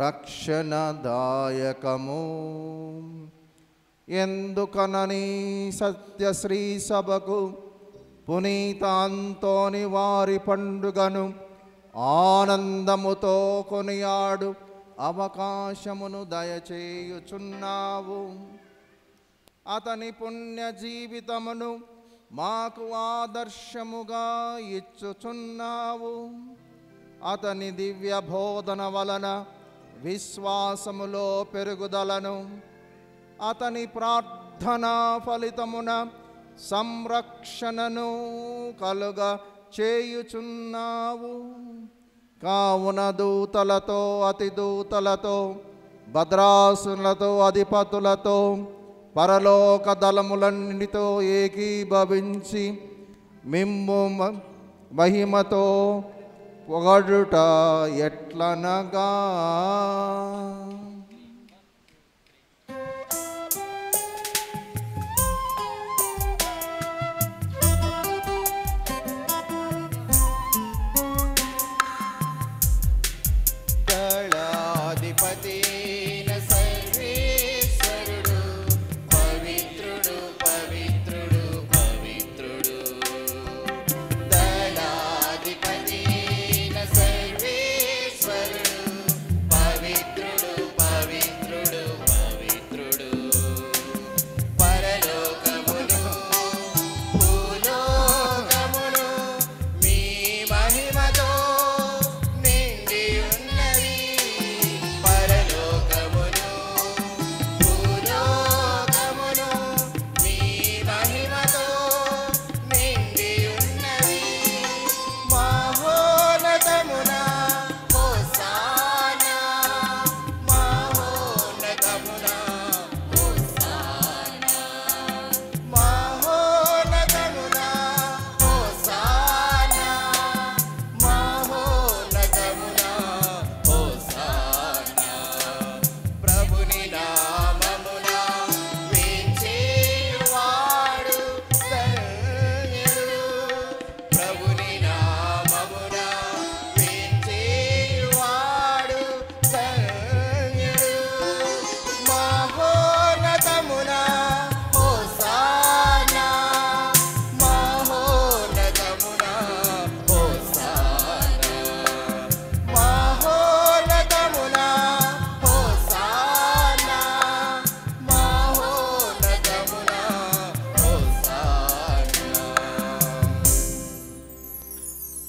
Speaker 2: రక్షణదాయకము. ఎందుకనని సత్యశ్రీ సభకు పునీత అంతోని వారి పండుగను ఆనందముతో కొనియాడు అవకాశమును దయచేయుచున్నావు. అతని పుణ్య జీవితమును మాకు ఆదర్శముగా ఇచ్చుచున్నావు. అతని దివ్య బోధన వలన విశ్వాసములో పెరుగుదలను, అతని ప్రార్థనా ఫలితమున సంరక్షణను కలుగ చేయుచున్నావు. కావున దూతలతో అతి దూతలతో భద్రాసులతో అధిపతులతో పరలోక దళములన్నిటితో ఏకీభవించి మిమ్ము మహిమతో పొగడుట ఎట్లనగా,
Speaker 6: దళాధిపతిన సర్వేశ్వరుడు పవిత్రుడు పవిత్రుడు పవిత్రుడు. దళాధిపతిన సర్వేశ్వరుడు పవిత్రుడు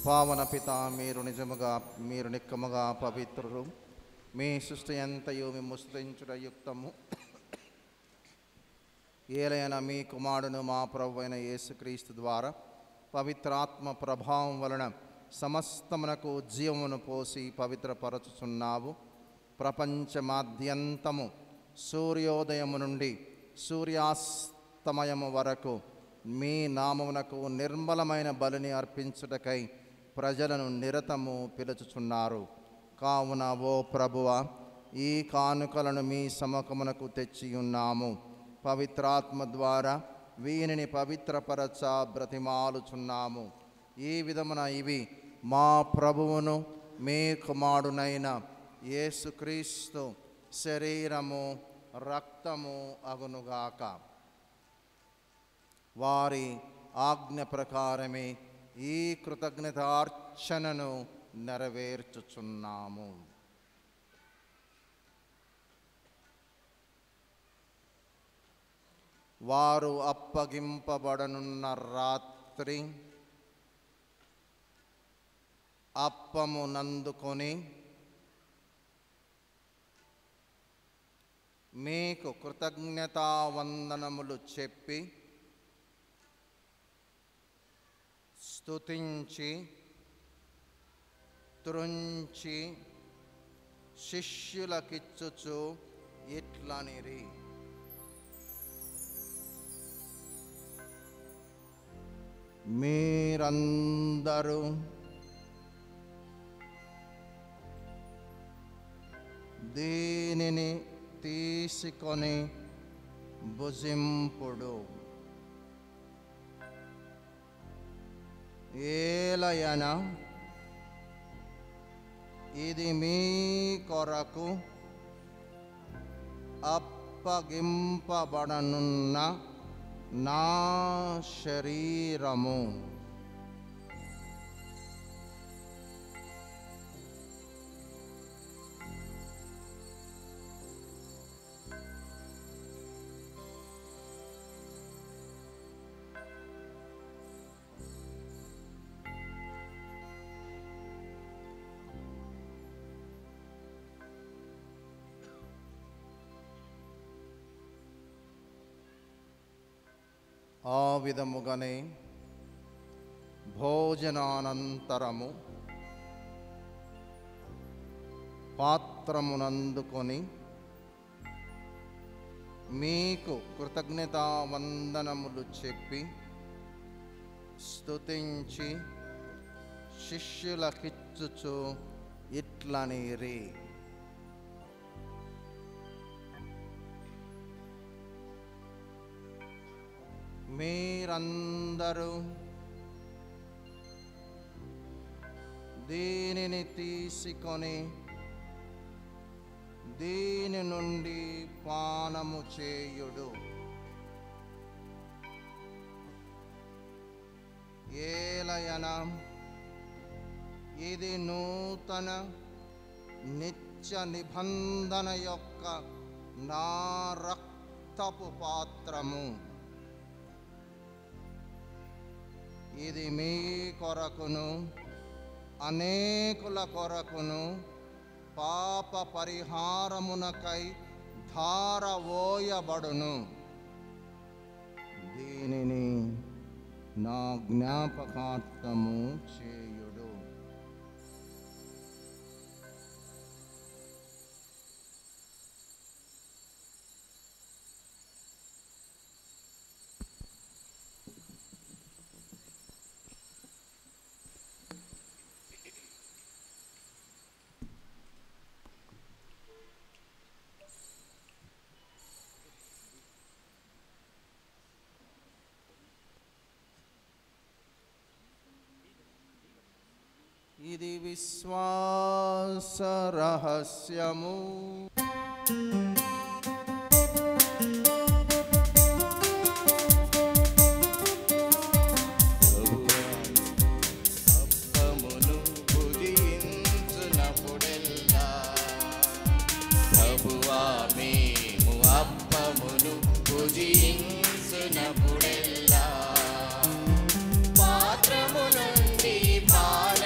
Speaker 2: పావన పిత, మీరు నిక్కముగా పవిత్రులు. మీ సృష్టి ఎంతయు మేము స్తుతించుట యుక్తము. ఏలైన మీ కుమారుడు మా ప్రభు అయిన యేసుక్రీస్తు ద్వారా పవిత్రాత్మ ప్రభావం వలన సమస్తమునకు జీవమును పోసి పవిత్రపరచుచున్నావు. ప్రపంచమాద్యంతము సూర్యోదయము నుండి సూర్యాస్తమయము వరకు మీ నామమునకు నిర్మలమైన బలిని అర్పించుటకై ప్రజలను నిరతము పిలుచుచున్నారు. కావున ఓ ప్రభువ, ఈ కానుకలను మీ సముఖమునకు తెచ్చియున్నాము. పవిత్రాత్మ ద్వారా వీనిని పవిత్రపరచ బ్రతిమాలుచున్నాము. ఈ విధమున ఇవి మా ప్రభువును మీ కుమారునైన యేసుక్రీస్తు శరీరము రక్తము అగునుగాక. వారి ఆజ్ఞ ప్రకారమే ఈ కృతజ్ఞతార్చనను నెరవేర్చుచున్నాము. వారు అప్పగింపబడనున్న రాత్రి అప్పమునందుకొని మీకు కృతజ్ఞతావందనములు చెప్పి స్తుతించి త్రుంచి శిష్యులకిచ్చుచు ఇట్లనిరి: మీరందరూ దీనిని తీసుకొని భుజింపుడు. ఏలయన ఇది మీ కొరకు అప్పగింపబడనున్న నా శరీరము. ఆ విధముగానే భోజనానంతరము పాత్రమునందుకొని మీకు కృతజ్ఞతావందనములు చెప్పి స్తుతించి శిష్యులకిచ్చుచు ఇట్లనిరి: మీరందరూ దీనిని తీసుకొని దీని నుండి పానము చేయుడు. ఏలయన ఇది నూతన నిత్య నిబంధన యొక్క నా రక్తపు పాత్రము. ఇది మీ కొరకును అనేకుల కొరకును పాప పరిహారమునకై ధారవోయబడును. దీనిని నా జ్ఞాపకార్థము చేయుడు. ఇది విశ్వాస రహస్యము.
Speaker 6: అప్పమును భుజించునప్పుడెల్లా ప్రభువా మేము అప్పమును భుజించునప్పుడెల్లా పాత్రము నుండి పాన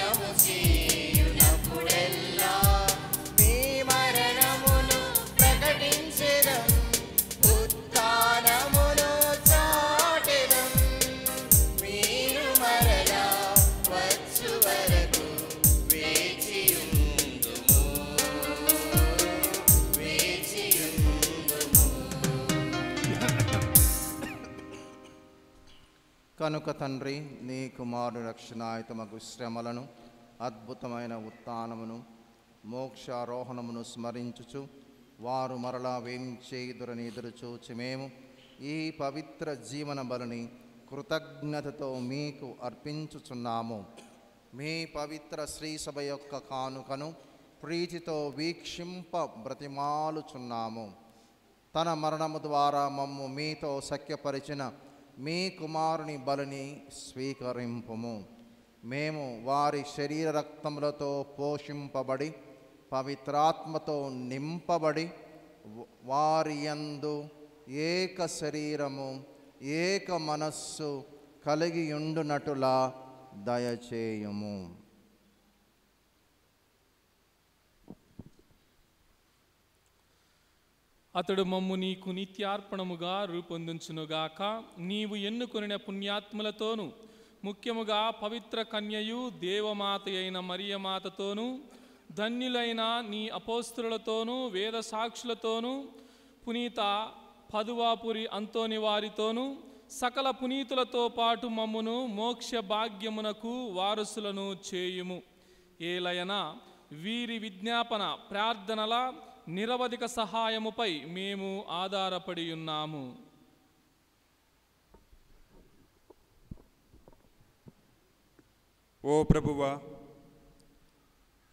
Speaker 2: కనుక తండ్రి నీ కుమారుని రక్షణాయుతమగు శ్రమలను అద్భుతమైన ఉత్థానమును మోక్షారోహణమును స్మరించుచు వారు మరలా వేంచేయుదురని ఎదురుచూచి మేము ఈ పవిత్ర జీవన బలిని కృతజ్ఞతతో మీకు అర్పించుచున్నాము. మీ పవిత్ర శ్రీసభ యొక్క కానుకను ప్రీతితో వీక్షింప బ్రతిమాలుచున్నాము. తన మరణము ద్వారా మమ్ము మీతో సఖ్యపరిచిన మీ కుమారుని బలిని స్వీకరింపుము. మేము వారి శరీర రక్తములతో పోషింపబడి పవిత్రాత్మతో నింపబడి వారి యందు ఏక శరీరము ఏక మనస్సు కలిగియుండునటులా దయచేయుము.
Speaker 3: అతడు మమ్ము నీకు నిత్యార్పణముగా రూపొందించునుగాక. నీవు ఎన్నుకొనిన పుణ్యాత్ములతోనూ ముఖ్యముగా పవిత్ర కన్యయు దేవమాత అయిన మరియమాతతోనూ ధన్యులైన నీ అపోస్తులతోనూ వేద సాక్షులతోనూ పునీత పదువాపురి అంతోని వారితోనూ సకల పునీతులతో పాటు మమ్మును మోక్ష భాగ్యమునకు వారసులను చేయుము. ఏలయన వీరి విజ్ఞాపన ప్రార్థనల నిరవధిక సహాయముపై మేము ఆధారపడి ఉన్నాము.
Speaker 9: ఓ ప్రభువా,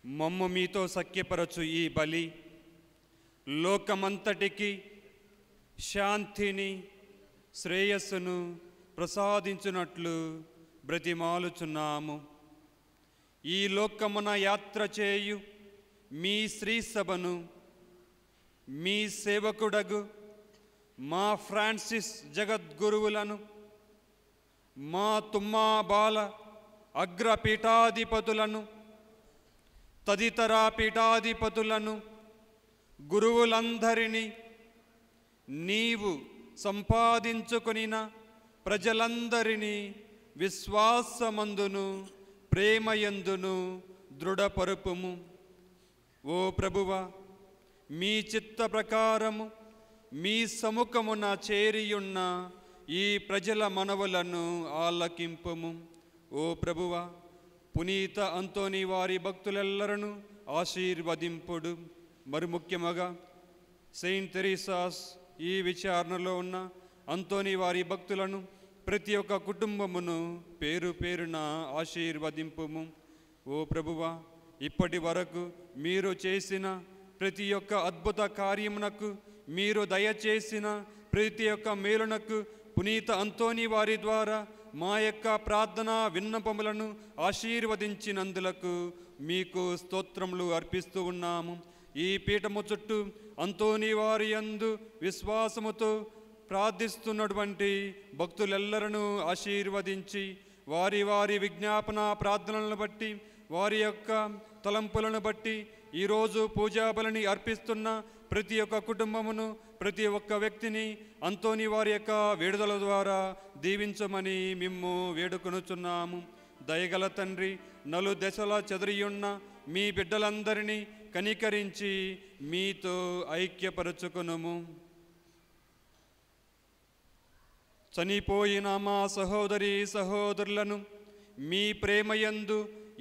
Speaker 9: మమ్ము మీతో సఖ్యపరచు ఈ బలి లోకమంతటికి శాంతిని శ్రేయస్సును ప్రసాదించునట్లు బ్రతిమాలుచున్నాము. ఈ లోకమున యాత్ర చేయు మీ శ్రీసభను మీ సేవకుడగు మా ఫ్రాన్సిస్ జగద్గురువులను మా తుమ్మాబాల అగ్రపీఠాధిపతులను తదితర పీఠాధిపతులను గురువులందరినీ నీవు సంపాదించుకొనిన ప్రజలందరినీ విశ్వాసమందును ప్రేమయందును దృఢపరుపుము. ఓ ప్రభువా, మీ చిత్త ప్రకారము మీ సముఖమున చేరియున్న ఈ ప్రజల మనవులను ఆలకింపుము. ఓ ప్రభువా, పునీత అంతోని వారి భక్తులెల్లరను ఆశీర్వదింపుడు. మరి ముఖ్యముగా సెయింట్ తెరీసాస్ ఈ విచారణలో ఉన్న అంతోని వారి భక్తులను ప్రతి ఒక్క కుటుంబమును పేరు పేరున ఆశీర్వదింపుము. ఓ ప్రభువా, ఇప్పటి వరకు మీరు చేసిన ప్రతి ఒక్క అద్భుత కార్యమునకు, మీరు దయచేసిన ప్రతి ఒక్క మేలునకు పునీత అంతోని వారి ద్వారా మా యొక్క ప్రార్థన విన్నపములను ఆశీర్వదించినందులకు మీకు స్తోత్రములు అర్పిస్తూ ఉన్నాము. ఈ పీఠము చుట్టూ అంతోని వారి యందు విశ్వాసముతో ప్రార్థిస్తున్నటువంటి భక్తులెల్లరను ఆశీర్వదించి వారి వారి విజ్ఞాపన ప్రార్థనలను బట్టి వారి యొక్క తలంపులను బట్టి ఈరోజు పూజాబలిని అర్పిస్తున్న ప్రతి ఒక్క కుటుంబమును ప్రతి ఒక్క వ్యక్తిని అంతోని వారి యొక్క విడుదల ద్వారా దీవించమని మిమ్ము వేడుకొనుచున్నాము. దయగల తండ్రి, నలు దశల చెదరియున్న మీ బిడ్డలందరినీ కనికరించి మీతో ఐక్యపరచుకొనుము. చనిపోయిన మా సహోదరి సహోదరులను మీ ప్రేమయందు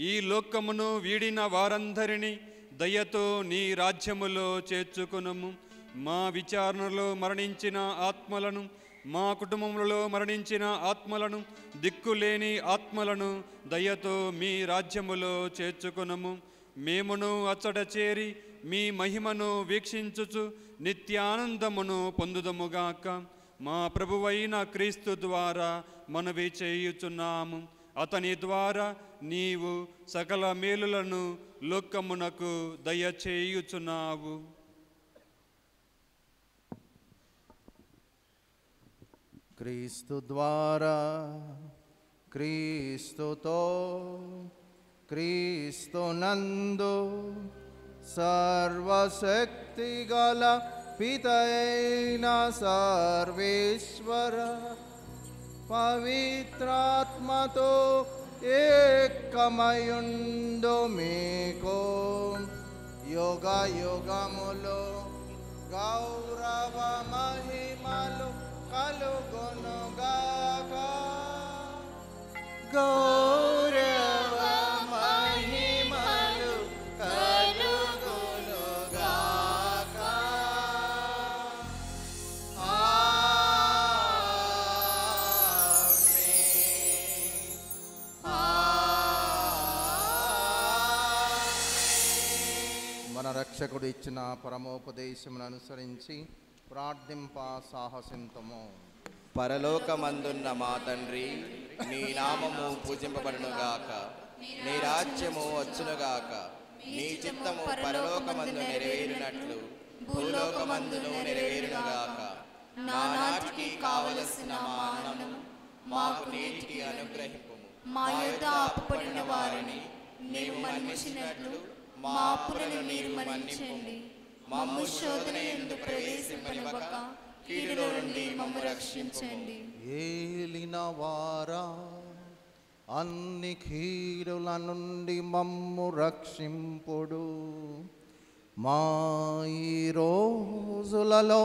Speaker 9: ఈ లోకమును వీడిన వారందరినీ దయతో నీ రాజ్యములో చేర్చుకొనుము. మా విచారణలో మరణించిన ఆత్మలను, మా కుటుంబములలో మరణించిన ఆత్మలను, దిక్కులేని ఆత్మలను దయతో మీ రాజ్యములో చేర్చుకొనుము. మేమును అచ్చట చేరి మీ మహిమను వీక్షించుచు నిత్యానందమును పొందుదముగాక. మా ప్రభువైన క్రీస్తు ద్వారా మనవి చేయుచున్నాము. అతని ద్వారా నీవు సకల మేలులను లోకమునకు దయచేయుచున్నావు.
Speaker 2: క్రీస్తు ద్వారా, క్రీస్తుతో, క్రీస్తునందు సర్వశక్తి గల పితైన సర్వేశ్వర పవిత్రాత్మతో ఏకమయుండు మీకు యుగ యుగములు గౌరవ మహిమలు కలుగునుగాక.
Speaker 6: గౌరవ మహిమలు కలుగునుగాక.
Speaker 2: మన రక్షకుడు ఇచ్చిన పరమోపదేశమును అనుసరించి ప్రార్థింప సాహసింతము.
Speaker 6: పరలోకమందున్న మా తండ్రి, నీ నామము పూజింపబడునుగాక, నీ రాజ్యము వచ్చునుగాక, నీ చిత్తము పరలోకమందు నెరవేరినట్లు భూలోకమందును నెరవేరునుగాక. నానాటికి కావలసిన మా అన్నము మాకు నేటికి అనుగ్రహింపుము.
Speaker 5: మా యొద్ద అప్పుపడిన వారిని మేము మన్నించినట్లు మా అప్పులను మీరు మన్నించండి. మమ్ము శోధన యందు ప్రవేశింపనివ్వక కీడులో నుండి మమ్ము రక్షించండి.
Speaker 2: ఏలిన వారా, అన్ని కీడుల నుండి మమ్ము రక్షింపుడు. మా ఈ రోజులలో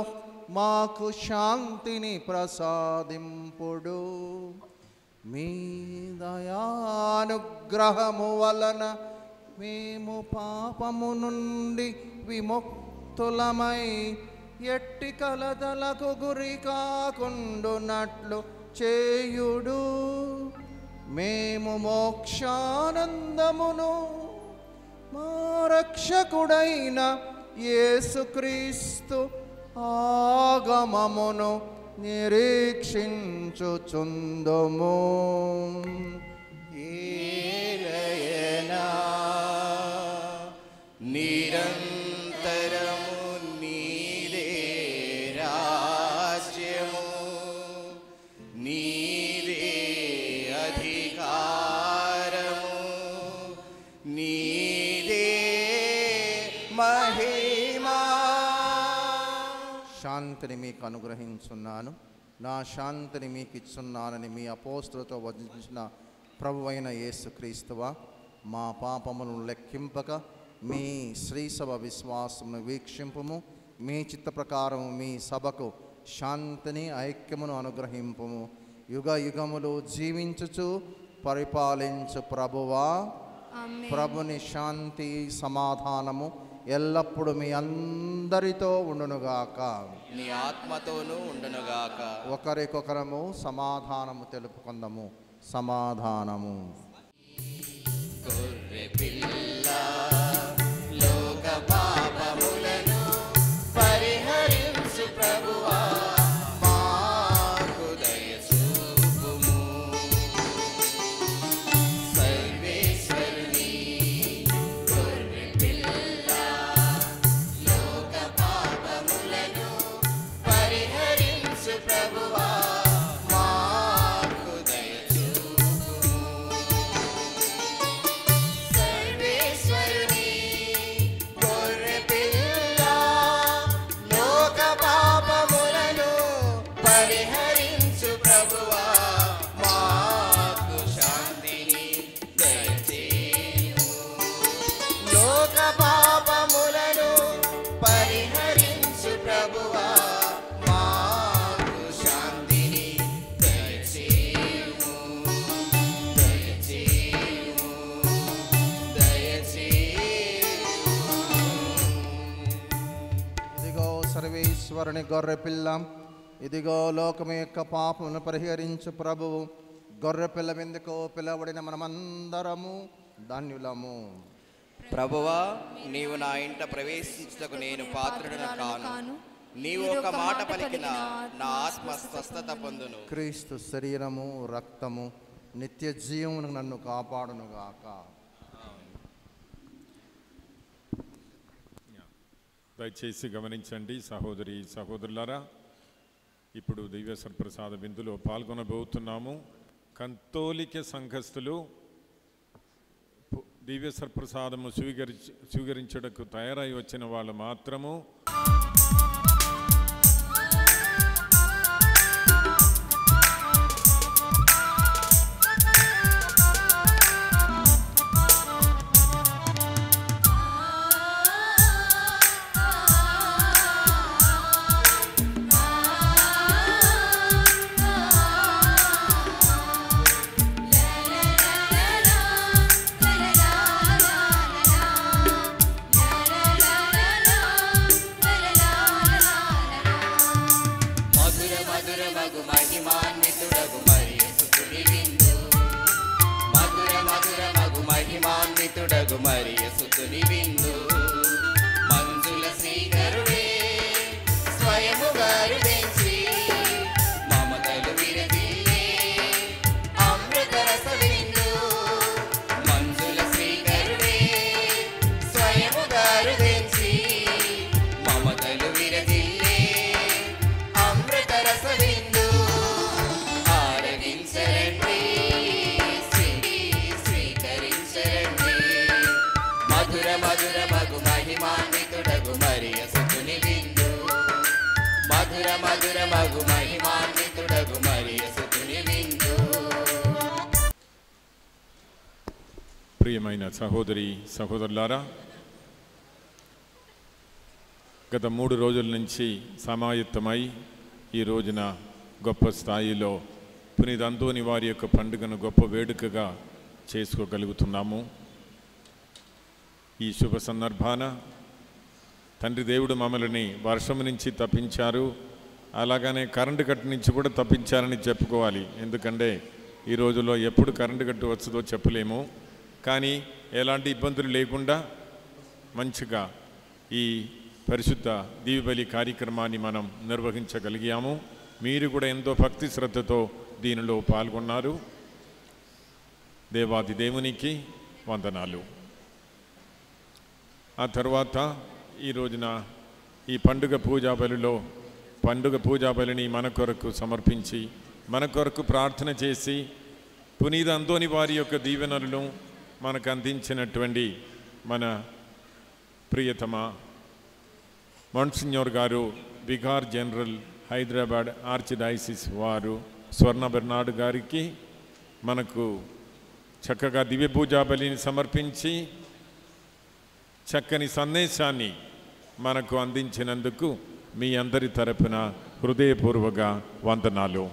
Speaker 2: మాకు శాంతిని ప్రసాదింపుడు. మీ దయానుగ్రహము వలన మేము పాపము నుండి విముక్తులమై ఎట్టి కలతలకు గురి కాకుండునట్లు చేయుడు. మేము మోక్షానందమును మా రక్షకుడైన యేసుక్రీస్తు ఆగమమును నిరీక్షించుచుందుము.
Speaker 6: ఏలయనా నిరంతరము నీదే రాజ్యము, నీదే అధికారము, నీదే మహిమా.
Speaker 2: శాంతిని మీకు అనుగ్రహించున్నాను, నా శాంతిని మీకు ఇచ్చున్నానని మీ అపోస్తులతో వచించిన ప్రభువైన యేసుక్రీస్తువా, మా పాపములను లెక్కింపక మీ శ్రీసభ విశ్వాసమును వీక్షింపుము. మీ చిత్త ప్రకారం మీ సభకు శాంతిని ఐక్యమును అనుగ్రహింపుము. యుగ యుగములు జీవించుచు పరిపాలించు ప్రభువా, ప్రభుని శాంతి సమాధానము ఎల్లప్పుడూ మీ అందరితో ఉండునుగాక.
Speaker 6: నీ ఆత్మతోనూ ఉండునుగాక.
Speaker 2: ఒకరికొకరము సమాధానము తెలుపుకుందాము. సమాధానము.
Speaker 6: గొర్రె పిల్ల లోక పాపములను పరిహరించు ప్రభువా, మాకు దయ చూపుము. సర్వేశ్వరుని గొర్రె పిల్ల లోక పాపములను పరిహరించు ప్రభువా, మాకు దయ చూపుము. సర్వేశ్వరుని గొర్రె పిల్ల లోక పాపములను పరిహరించు ప్రభువా, మాకు శాంతిని దయచేయుము. లోక పాపములను పరిహరించు ప్రభువా, మాకు శాంతిని దయచేయుము. దయచేయుము.
Speaker 2: ఇదిగో సర్వేశ్వరుని గొర్రె పిల్ల, ఇదిగో లోకము యొక్క పాపమును పరిహరించు ప్రభువు. గొర్రె పిల్ల ఎందుకో పిలవడిన మనమందరము ధన్యులము.
Speaker 6: ప్రభువా, నీవు నా ఇంట ప్రవేశించుటకు నేను పాత్రుడను కాను. నీవు ఒక మాట పలికిన నా ఆత్మ స్వస్థత పొందును.
Speaker 2: క్రీస్తు శరీరము రక్తము నిత్య జీవమును నన్ను కాపాడునుగాక.
Speaker 10: దయచేసి గమనించండి సహోదరి సహోదరులారా, ఇప్పుడు దివ్య సర్ప్రసాద విందులో పాల్గొనబోతున్నాము. కథోలిక సంఘస్థులు దివ్య సర్ప్రసాదము స్వీకరించడానికి తయారై వచ్చిన వాళ్ళు మాత్రము
Speaker 1: la la
Speaker 6: నింపుటకు మరియ సుతుని విందు మంజుల శ్రీకరుడే స్వయముగా రుదించి మమతలు విరజిల్లే అమృత రస విందు మంజుల శ్రీకరుడే స్వయముగా రుదించి మమతలు విరజిల్లే అమృత రస విందు ఆరగించరండి స్వీకరించరండి మధుర మధుర మగు మహిమాన్వితుడగు మరియ సుతుని విందు మధుర మధుర మగు మహిమాన్వితుడగు మరియ సుతుని విందు.
Speaker 10: ప్రియమైన సహోదరి సహోదరులారా, గత 3 రోజుల నుంచి సమాయత్తమై ఈ రోజున గొప్ప స్థాయిలో పునీత అంతోని వారి యొక్క పండుగను గొప్ప వేడుకగా చేసుకోగలుగుతున్నాము. ఈ శుభ సందర్భాన తండ్రి దేవుడు మమ్మల్ని వర్షం నుంచి తప్పించారు, అలాగనే కరెంటు కట్టు నుంచి కూడా తప్పించారని చెప్పుకోవాలి. ఎందుకంటే ఈ రోజుల్లో ఎప్పుడు కరెంటు కట్టు వస్తుందో చెప్పలేము. కానీ ఎలాంటి ఇబ్బందులు లేకుండా మంచిగా ఈ పరిశుద్ధ దివ్యబలి కార్యక్రమాన్ని మనం నిర్వహించగలిగాము. మీరు కూడా ఎంతో భక్తి శ్రద్ధతో దీనిలో పాల్గొన్నారు. దేవాది దేవునికి వందనాలు. ఆ తర్వాత ఈ రోజున ఈ పండుగ పూజా బలిని మన కొరకు సమర్పించి మన కొరకు ప్రార్థన చేసి పునీత అంతోని వారి యొక్క దీవెనలను మనకు అందించినటువంటి మన ప్రియతమ monsignor గారు, vicar general Hyderabad arch diocese వారు స్వర్ణ బెర్నార్డ్ గారికి మనకు చక్కగా దివ్య పూజా బలిని సమర్పించి చక్కని సందేశాన్ని మనకు అందించినందుకు మీ అందరి తరపున హృదయపూర్వక వందనాలు.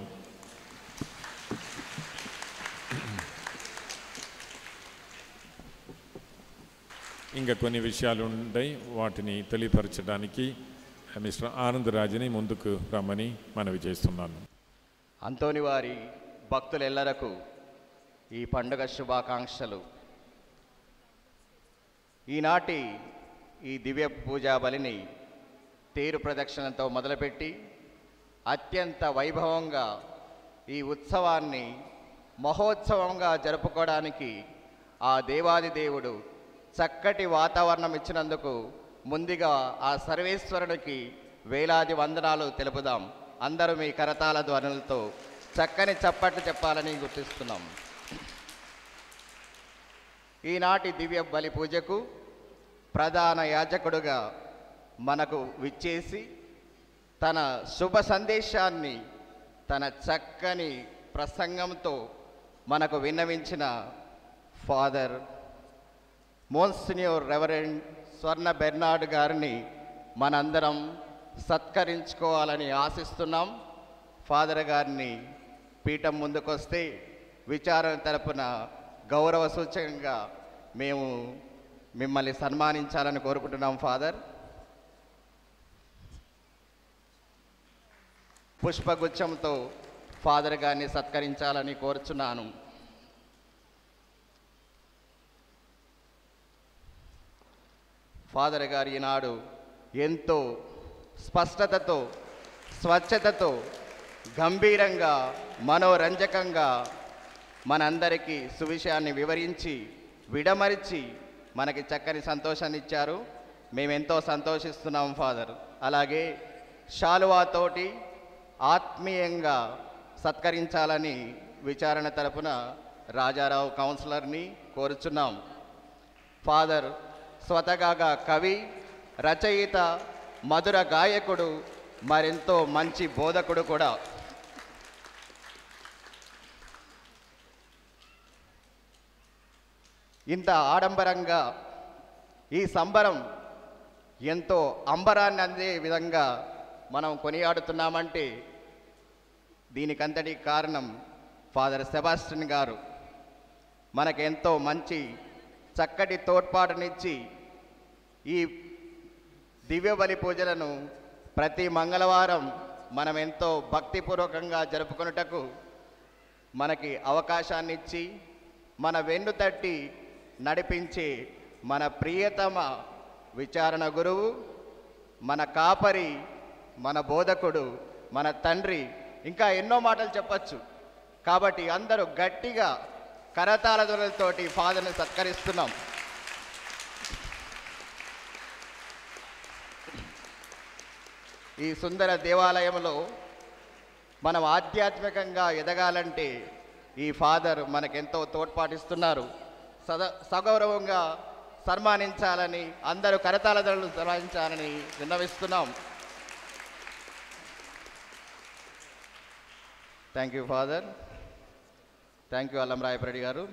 Speaker 10: ఇంకా కొన్ని విషయాలు ఉంటాయి, వాటిని తెలియపరచడానికి మిస్టర్ ఆనందరాజుని ముందుకు రమ్మని మనవి చేస్తున్నాను.
Speaker 6: అంతోని వారి భక్తులెల్లరకు ఈ పండుగ శుభాకాంక్షలు. ఈనాటి ఈ దివ్య పూజా బలిని తేరు ప్రదక్షిణతో మొదలుపెట్టి అత్యంత వైభవంగా ఈ ఉత్సవాన్ని మహోత్సవంగా జరుపుకోవడానికి ఆ దేవాది దేవుడు చక్కటి వాతావరణం ఇచ్చినందుకు ముందుగా ఆ సర్వేశ్వరుడికి వేలాది వందనాలు తెలుపుదాం. అందరూ మీ కరతాళ ధ్వనులతో చక్కని చప్పట్లు చెప్పాలని గుర్తిస్తున్నాం. ఈనాటి దివ్య బలి పూజకు ప్రధాన యాజకుడుగా మనకు విచ్చేసి తన శుభ సందేశాన్ని తన చక్కని ప్రసంగంతో మనకు విన్నవించిన ఫాదర్ మోన్సిన్యూర్ రెవరెండ్ స్వర్ణ బెర్నార్డ్ గారిని మనందరం సత్కరించుకోవాలని ఆశిస్తున్నాం. ఫాదర్ గారిని పీఠం ముందుకొస్తే విచారణ తరపున గౌరవ సూచకంగా మేము మిమ్మల్ని సన్మానించాలని కోరుకుంటున్నాం. ఫాదర్, పుష్పగుచ్చంతో ఫాదర్ గారిని సత్కరించాలని కోరుచున్నాను. ఫాదర్ గారు ఈనాడు ఎంతో స్పష్టతతో, స్వచ్ఛతతో, గంభీరంగా, మనోరంజకంగా మనందరికీ సువిషయాన్ని వివరించి విడమరిచి మనకి చక్కని సంతోషాన్ని ఇచ్చారు. మేమెంతో సంతోషిస్తున్నాం ఫాదర్. అలాగే శాలువాతోటి ఆత్మీయంగా సత్కరించాలని విచారణ తరపున రాజారావు కౌన్సిలర్ని కోరుచున్నాం. ఫాదర్ స్వతహాగా కవి, రచయిత, మధుర గాయకుడు, మరెంతో మంచి బోధకుడు కూడా. ఇంత ఆడంబరంగా ఈ సంబరం ఎంతో అంబరాన్ని అందే విధంగా మనం కొనియాడుతున్నామంటే దీనికంతటి కారణం ఫాదర్ సెబాస్టిన్ గారు. మనకెంతో మంచి చక్కటి తోడ్పాటునిచ్చి ఈ దివ్యబలి పూజలను ప్రతి మంగళవారం మనం ఎంతో భక్తిపూర్వకంగా జరుపుకొనుటకు మనకి అవకాశాన్ని ఇచ్చి మన వెన్ను తట్టి నడిపించే మన ప్రియతమ విచారణ గురువు, మన కాపరి, మన బోధకుడు, మన తండ్రి, ఇంకా ఎన్నో మాటలు చెప్పచ్చు. కాబట్టి అందరూ గట్టిగా కరతాళ ధ్వనులతోటి ఫాదర్ని సత్కరిస్తున్నాం. ఈ సుందర దేవాలయంలో మనం ఆధ్యాత్మికంగా ఎదగాలంటే ఈ ఫాదర్ మనకెంతో తోడ్పాటిస్తున్నారు. సగౌరవంగా సన్మానించాలని, అందరూ కరతాళ ధ్వనులు సన్మానించాలని విన్నవిస్తున్నాం. Thank you father. Thank you Allam Rayapareddy గారు.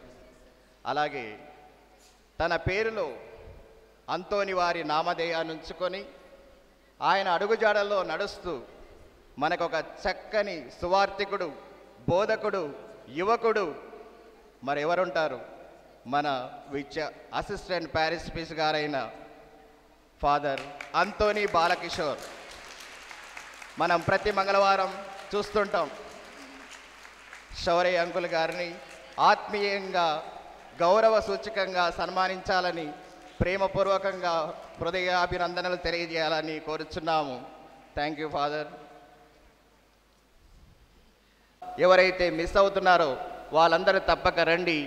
Speaker 6: అలాగే తన పేరులో అంతోని వారి నామధేయాన్ని ఉంచుకొని ఆయన అడుగుజాడల్లో నడుస్తూ మనకొక చక్కని సువార్థికుడు, బోధకుడు, యువకుడు మరెవరుంటారు? మన అసిస్టెంట్ ప్యారిస్ పీస్ గారైన ఫాదర్ అంతోని బాలకిషోర్. మనం ప్రతి మంగళవారం చూస్తుంటాం. శౌర్య అంకుల్ గారిని ఆత్మీయంగా గౌరవ సూచకంగా సన్మానించాలని, ప్రేమపూర్వకంగా హృదయాభినందనలు తెలియజేయాలని కోరుచున్నాము. Thank you father. ఎవరైతే మిస్ అవుతున్నారో వాళ్ళందరూ తప్పక రండి.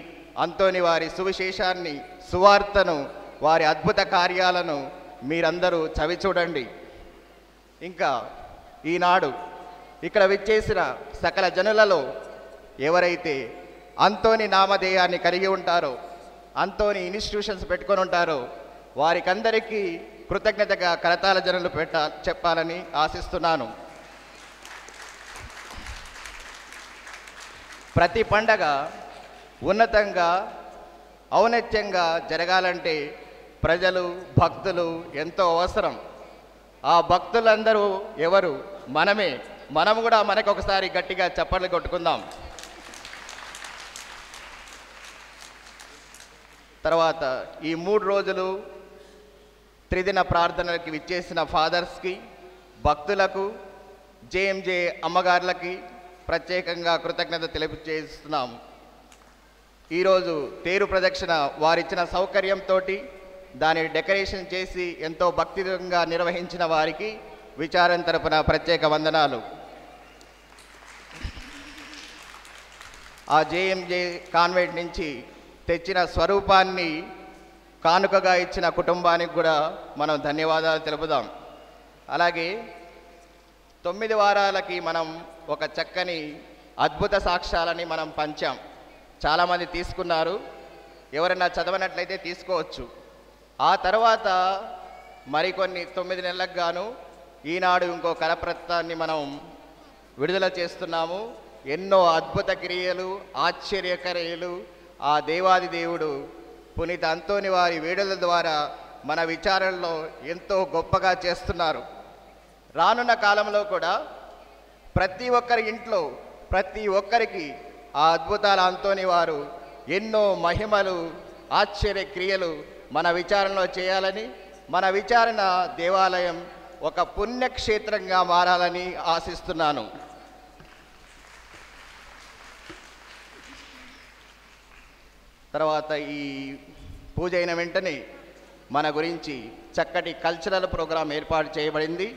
Speaker 6: అంతోని వారి సువిశేషాన్ని, సువార్తను, వారి అద్భుత కార్యాలను మీరందరూ చవి చూడండి. ఇంకా ఈనాడు ఇక్కడ విచ్చేసిన సకల జనులలో ఎవరైతే అంతోని నామధేయాన్ని కలిగి ఉంటారో, అంతోని ఇన్స్టిట్యూషన్స్ పెట్టుకొని ఉంటారో వారికందరికీ కృతజ్ఞతగా కరతాళ జనులు చెప్పాలని ఆశిస్తున్నాను. ప్రతి పండగ ఉన్నతంగా, ఔన్నత్యంగా జరగాలంటే ప్రజలు, భక్తులు ఎంతో అవసరం. ఆ భక్తులందరూ ఎవరు? మనమే. మనం కూడా మనకొకసారి గట్టిగా చప్పట్లు కొట్టుకుందాం. తర్వాత ఈ 3 రోజులు త్రిదిన ప్రార్థనలకి విచ్చేసిన ఫాదర్స్కి, భక్తులకు, జేఎంజే అమ్మగారులకి ప్రత్యేకంగా కృతజ్ఞత తెలియజేస్తున్నాము. ఈరోజు తేరు ప్రదక్షిణ వారిచ్చిన సౌకర్యంతో దాన్ని డెకరేషన్ చేసి ఎంతో భక్తిగా నిర్వహించిన వారికి విచారం తరపున ప్రత్యేక వందనాలు. ఆ జేఎంజే కాన్వెంట్ నుంచి తెచ్చిన స్వరూపాన్ని కానుకగా ఇచ్చిన కుటుంబానికి కూడా మనం ధన్యవాదాలు తెలుపుదాం. అలాగే 9 వారాలకి మనం ఒక చక్కని అద్భుత సాక్ష్యాలని మనం పంచాం. చాలామంది తీసుకున్నారు. ఎవరైనా చదవనట్లయితే తీసుకోవచ్చు. ఆ తర్వాత మరికొన్ని 9 నెలలకు గాను ఈనాడు ఇంకో కరపత్రాన్ని మనం విడుదల చేస్తున్నాము. ఎన్నో అద్భుత క్రియలు, ఆశ్చర్యకర్యలు ఆ దేవాది దేవుడు పునీత అంతోని వారి వేడుల ద్వారా మన విచారణలో ఎంతో గొప్పగా చేస్తున్నారు. రానున్న కాలంలో కూడా ప్రతి ఒక్కరి ఇంట్లో, ప్రతి ఒక్కరికి ఆ అద్భుతాల అంతోని వారు ఎన్నో మహిమలు, ఆశ్చర్య క్రియలు మన విచారణలో చేయాలని, మన విచారణ దేవాలయం ఒక పుణ్యక్షేత్రంగా మారాలని ఆశిస్తున్నాను. తర్వాత ఈ పూజ అయిన వెంటనే మన గురించి చక్కటి కల్చరల్ ప్రోగ్రాం ఏర్పాటు చేయబడింది.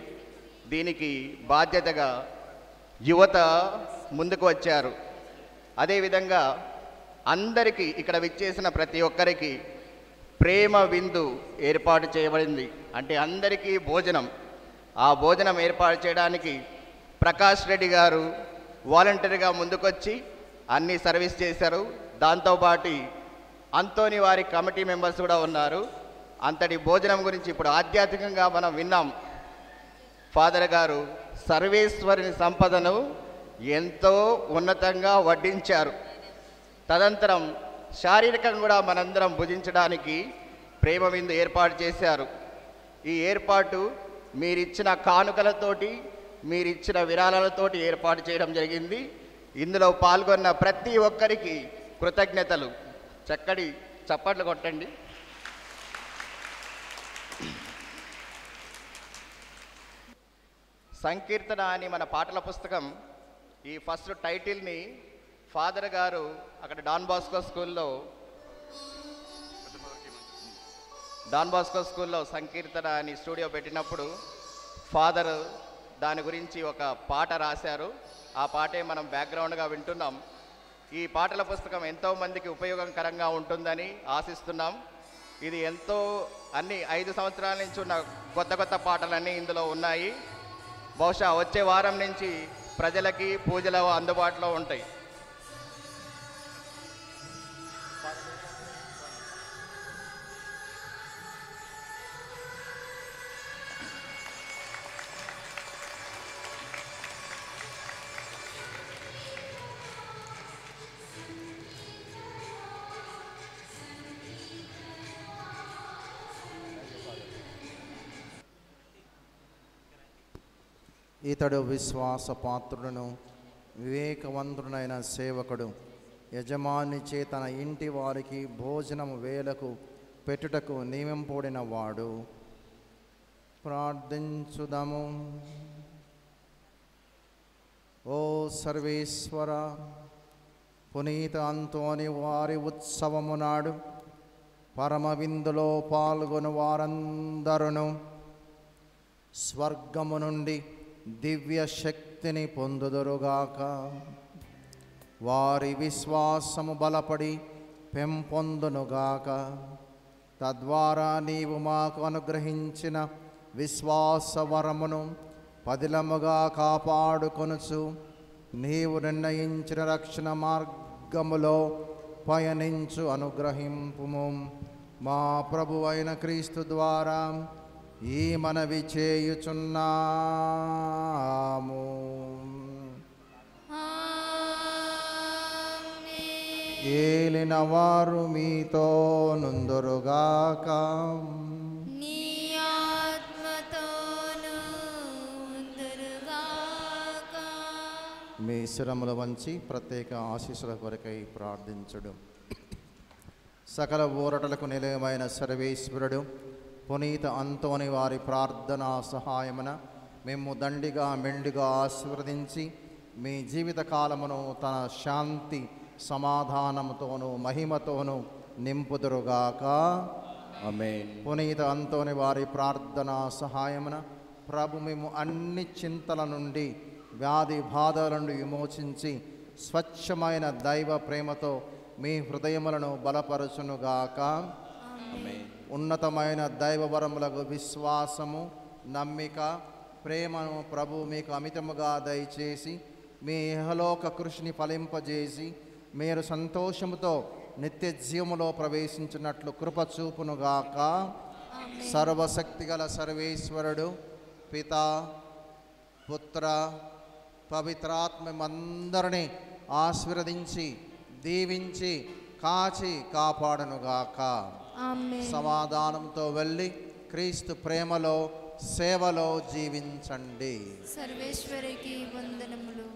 Speaker 6: దీనికి బాధ్యతగా యువత ముందుకు వచ్చారు. అదేవిధంగా అందరికీ ఇక్కడ విచ్చేసిన ప్రతి ఒక్కరికి ప్రేమ విందు ఏర్పాటు చేయబడింది. అంటే అందరికీ భోజనం. ఆ భోజనం ఏర్పాటు చేయడానికి ప్రకాష్ రెడ్డి గారు వాలంటీర్గా ముందుకొచ్చి అన్ని సర్వీస్ చేశారు. దాంతోపాటు అంతోని వారి కమిటీ మెంబర్స్ కూడా ఉన్నారు. అంతటి భోజనం గురించి ఇప్పుడు ఆధ్యాత్మికంగా మనం విన్నాం. ఫాదర్ గారు సర్వేశ్వరుని సంపదను ఎంతో ఉన్నతంగా వడ్డించారు. తదనంతరం శారీరకంగా కూడా మనందరం భుజించడానికి ప్రేమ విందు ఏర్పాటు చేశారు. ఈ ఏర్పాటు మీరిచ్చిన కానుకలతోటి, మీరిచ్చిన విరాళాలతోటి ఏర్పాటు చేయడం జరిగింది. ఇందులో పాల్గొన్న ప్రతి ఒక్కరికి కృతజ్ఞతలు. చక్కటి చప్పట్లు కొట్టండి. సంకీర్తన అని మన పాటల పుస్తకం ఈ ఫస్ట్ టైటిల్ని ఫాదర్ గారు అక్కడ డాన్ బాస్కో స్కూల్లో డాన్ బాస్కో స్కూల్లో సంకీర్తన అని స్టూడియో పెట్టినప్పుడు ఫాదర్ దాని గురించి ఒక పాట రాశారు. ఆ పాటే మనం బ్యాక్గ్రౌండ్గా వింటున్నాం. ఈ పాటల పుస్తకం ఎంతో మందికి ఉపయోగకరంగా ఉంటుందని ఆశిస్తున్నాం. ఇది ఎంతో అన్ని 5 సంవత్సరాల నుంచి ఉన్న కొత్త కొత్త పాటలన్నీ ఇందులో ఉన్నాయి. బహుశా వచ్చే వారం నుంచి ప్రజలకి పూజలు అందుబాటులో ఉంటాయి.
Speaker 2: ఇతడు విశ్వాసపాత్రుడును వివేకవంతుడైన సేవకుడు, యజమాని చే తన ఇంటి వారికి భోజనము వేలకు పెట్టుటకు నియమింపబడిన వాడు. ప్రార్థించుదము. ఓ సర్వేశ్వర, పునీత అంతోని వారి ఉత్సవము నాడు పరమ విందులో పాల్గొను వారందరూ స్వర్గము నుండి దివ్య శక్తిని పొందుదురుగాక. వారి విశ్వాసము బలపడి పెంపొందునుగాక. తద్వారా నీవు మాకు అనుగ్రహించిన విశ్వాస వరమును పదిలముగా కాపాడుకొనుచు నీవు నిర్ణయించిన రక్షణ మార్గములో పయనించు అనుగ్రహింపుము. మా ప్రభు అయిన క్రీస్తు ద్వారా ఈ మనవి చేయుచున్నాము. ఏలిన వారు మీతో నుందురుగాక.
Speaker 5: నీ ఆత్మతోను ఉందురుగాక.
Speaker 2: మీ శిరములు వంచి ప్రత్యేక ఆశీస్సుల కొరకై ప్రార్థించుడు. సకల ఊరటలకు నిలయమైన సర్వేశ్వరుడు పునీత అంతోని వారి ప్రార్థనా సహాయమున మేము దండిగా మెండుగా ఆశీర్వదించి మీ జీవిత కాలమును తన శాంతి సమాధానముతోనూ మహిమతోనూ నింపుదురుగాక.
Speaker 6: ఆమేన్.
Speaker 2: పునీత అంతోని వారి ప్రార్థనా సహాయమున ప్రభు మేము అన్ని చింతల నుండి వ్యాధి బాధల నుండి విమోచించి స్వచ్ఛమైన దైవ ప్రేమతో మీ హృదయములను బలపరచునుగాక. ఉన్నతమైన దైవవరములకు విశ్వాసము, నమ్మిక, ప్రేమను ప్రభు మీకు అమితముగా దయచేసి మీ ఇహలోక కృషిని ఫలింపజేసి మీరు సంతోషముతో నిత్య జీవములో ప్రవేశించినట్లు కృప చూపునుగాక. సర్వశక్తిగల సర్వేశ్వరుడు పితా, పుత్ర, పవిత్రాత్మమందరినీ ఆశీర్వదించి దీవించి కాచి కాపాడునుగాక. సమాధానంతో వెళ్ళి క్రీస్తు ప్రేమలో సేవలో జీవించండి.
Speaker 5: సర్వేశ్వరికి వందనములు.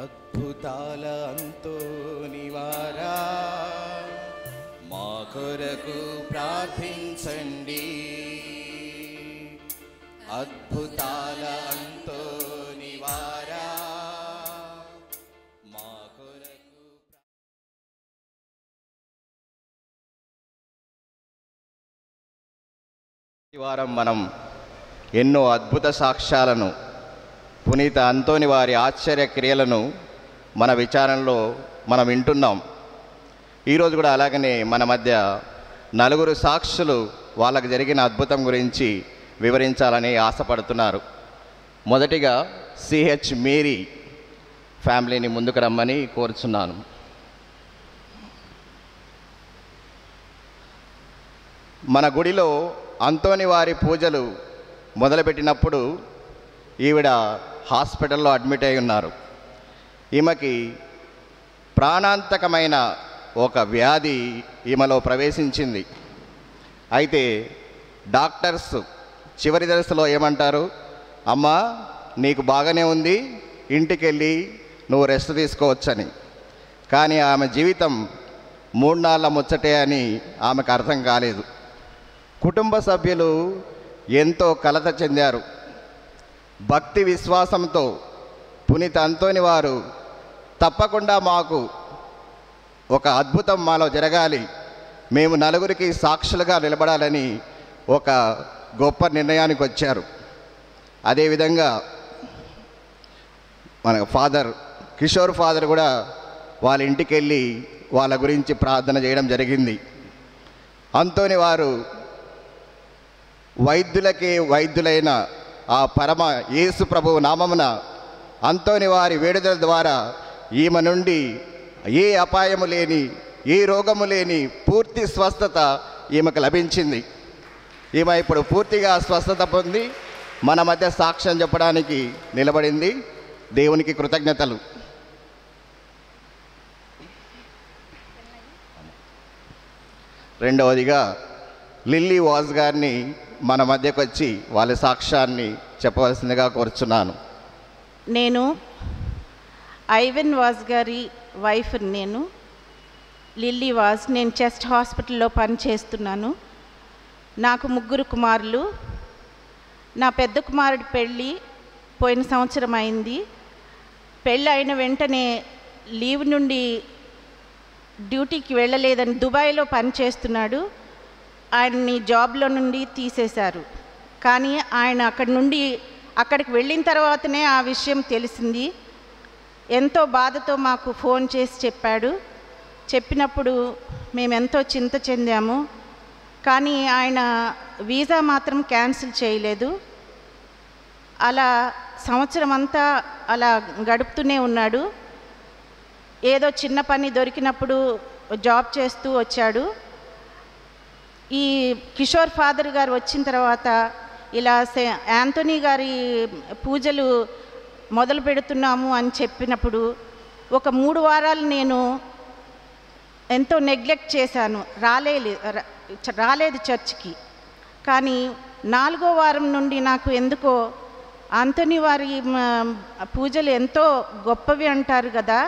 Speaker 6: అద్భుతాల అంతోనివారా మా కొరకు ప్రార్థించండి. అద్భుతాల అంతోనివారా మా కొరకు. ఈ వారం మనం ఎన్నో అద్భుత సాక్ష్యాలను, పునీత అంతోని వారి ఆశ్చర్య క్రియలను మన విచారణలో మనం వింటున్నాం. ఈరోజు కూడా అలాగనే మన మధ్య 4 సాక్షులు వాళ్ళకు జరిగిన అద్భుతం గురించి వివరించాలని ఆశపడుతున్నారు. మొదటిగా సిహెచ్ మేరీ ఫ్యామిలీని ముందుకు రమ్మని కోరుచున్నాను. మన గుడిలో అంతోని వారి పూజలు మొదలుపెట్టినప్పుడు ఈవిడ హాస్పిటల్లో అడ్మిట్ అయి ఉన్నారు. ఈమెకి ప్రాణాంతకమైన ఒక వ్యాధి ఈమెలో ప్రవేశించింది. అయితే డాక్టర్స్ చివరి దశలో ఏమంటారు, అమ్మా నీకు బాగానే ఉంది, ఇంటికి వెళ్ళి నువ్వు రెస్ట్ తీసుకోవచ్చని. కానీ ఆమె జీవితం 3 నాళ్ళ ముచ్చటే అని ఆమెకు అర్థం కాలేదు. కుటుంబ సభ్యులు ఎంతో కలత చెందారు. భక్తి విశ్వాసంతో పునీత అంతోని వారు తప్పకుండా మాకు ఒక అద్భుతం మాలో జరగాలి, మేము నలుగురికి సాక్షులుగా నిలబడాలని ఒక గొప్ప నిర్ణయానికి వచ్చారు. అదేవిధంగా మన ఫాదర్ కిషోర్ ఫాదర్ కూడా వాళ్ళ ఇంటికి వెళ్ళి వాళ్ళ గురించి ప్రార్థన చేయడం జరిగింది. అంతోని వారు వైద్యులకే వైద్యులైన ఆ పరమ యేసు ప్రభువు నామమున అంతోని వారి వేడుదల ద్వారా ఈమె నుండి ఏ అపాయము లేని, ఏ రోగము లేని పూర్తి స్వస్థత ఈమెకు లభించింది. ఈమె ఇప్పుడు పూర్తిగా స్వస్థత పొంది మన మధ్య సాక్ష్యం చెప్పడానికి నిలబడింది. దేవునికి కృతజ్ఞతలు. రెండవదిగా లిల్లీ వాజ్ గారిని మన మధ్యకు వచ్చి వాళ్ళ సాక్ష్యాన్ని చెప్పవలసిందిగా కోరుచున్నాను.
Speaker 11: నేను ఐవెన్ వాజ్ గారి వైఫ్. నేను లిల్లీ వాజ్. నేను చెస్ట్ హాస్పిటల్లో పనిచేస్తున్నాను. నాకు 3 కుమారులు. నా పెద్ద కుమారుడి పెళ్ళి పోయిన సంవత్సరం అయింది. పెళ్ళి అయిన వెంటనే లీవ్ నుండి డ్యూటీకి వెళ్ళలేదని దుబాయ్లో పనిచేస్తున్నాడు. ఆయన్ని జాబ్లో నుండి తీసేశారు. కానీ ఆయన అక్కడికి వెళ్ళిన తర్వాతనే ఆ విషయం తెలిసింది. ఎంతో బాధతో మాకు ఫోన్ చేసి చెప్పాడు. చెప్పినప్పుడు మేము ఎంతో చింత చెందాము. కానీ ఆయన వీసా మాత్రం క్యాన్సిల్ చేయలేదు. అలా సంవత్సరం అంతా అలా గడుపుతూనే ఉన్నాడు. ఏదో చిన్న పని దొరికినప్పుడు జాబ్ చేస్తూ వచ్చాడు. ఈ కిషోర్ ఫాదర్ గారు వచ్చిన తర్వాత ఇలా యాంథోనీ గారి పూజలు మొదలు పెడుతున్నాము అని చెప్పినప్పుడు ఒక 3 వారాలు నేను ఎంతో నెగ్లెక్ట్ చేశాను. రాలేదు చర్చ్కి. కానీ 4వ వారం నుండి నాకు ఎందుకో యాంథోనీ వారి పూజలు ఎంతో గొప్పవి అంటారు కదా,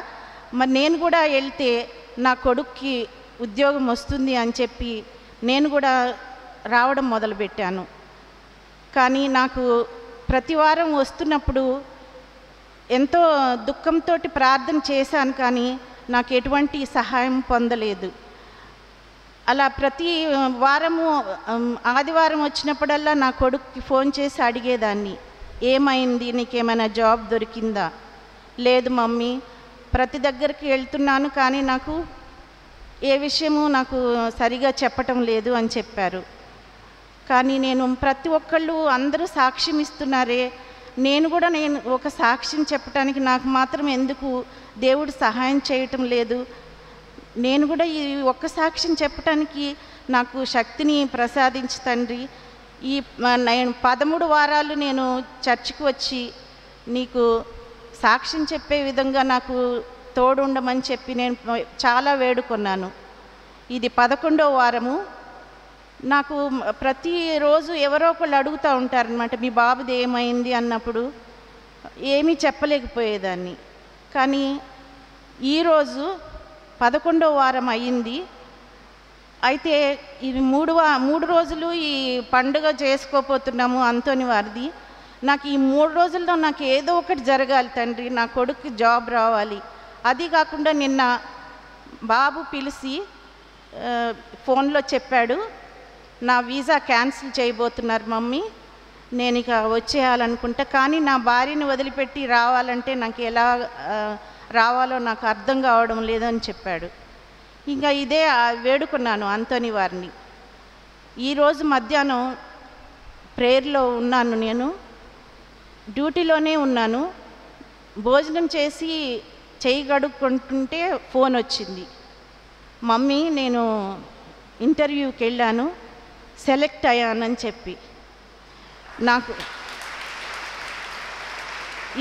Speaker 11: మరి నేను కూడా వెళ్తే నా కొడుక్కి ఉద్యోగం వస్తుంది అని చెప్పి నేను కూడా రావడం మొదలుపెట్టాను. కానీ నాకు ప్రతి వారం వస్తున్నప్పుడు ఎంతో దుఃఖంతో ప్రార్థన చేశాను, కానీ నాకు ఎటువంటి సహాయం పొందలేదు. అలా ప్రతి వారము ఆదివారం వచ్చినప్పుడల్లా నా కొడుక్కి ఫోన్ చేసి అడిగేదాన్ని, ఏమైంది, నీకేమైనా జాబ్ దొరికిందా? లేదు మమ్మీ, ప్రతి దగ్గరికి వెళ్తున్నాను కానీ నాకు ఏ విషయము నాకు సరిగా చెప్పటం లేదు అని చెప్పారు. కానీ నేను ప్రతి ఒక్కళ్ళు అందరూ సాక్ష్యం ఇస్తున్నారే, నేను ఒక సాక్ష్యం చెప్పడానికి నాకు మాత్రం ఎందుకు దేవుడు సహాయం చేయటం లేదు? నేను కూడా ఈ ఒక్క సాక్ష్యం చెప్పటానికి నాకు శక్తిని ప్రసాదించి తండ్రి. నేను 13 వారాలు నేను చర్చికి వచ్చి నీకు సాక్ష్యం చెప్పే విధంగా నాకు తోడు ఉండమని చెప్పి నేను చాలా వేడుకున్నాను. ఇది 11వ వారము. నాకు ప్రతిరోజు ఎవరో ఒకళ్ళు అడుగుతూ ఉంటారనమాట, మీ బాబుది ఏమైంది అన్నప్పుడు ఏమీ చెప్పలేకపోయేదాన్ని. కానీ ఈరోజు 11వ వారం అయ్యింది. అయితే ఇది 3 రోజులు ఈ పండుగ చేసుకోపోతున్నాము అంతోని వారిది. నాకు ఈ 3 రోజుల్లో నాకు ఏదో ఒకటి జరగాలి తండ్రి, నా కొడుకు జాబ్ రావాలి. అది కాకుండా నిన్న బాబు పిలిచి ఫోన్లో చెప్పాడు, నా వీసా క్యాన్సిల్ చేయబోతున్నారు మమ్మీ, నేను ఇక వచ్చేయాలనుకుంటా, కానీ నా భార్యని వదిలిపెట్టి రావాలంటే నాకు ఎలా రావాలో నాకు అర్థం కావడం లేదని చెప్పాడు. ఇంకా ఇదే వేడుకున్నాను అంతోని వారిని. ఈరోజు మధ్యాహ్నం ప్రేయర్లో ఉన్నాను, నేను డ్యూటీలోనే ఉన్నాను. భోజనం చేసి చేయి గడుక్కుంటుంటే ఫోన్ వచ్చింది, మమ్మీ నేను ఇంటర్వ్యూకి వెళ్ళాను, సెలెక్ట్ అయ్యానని చెప్పి. నాకు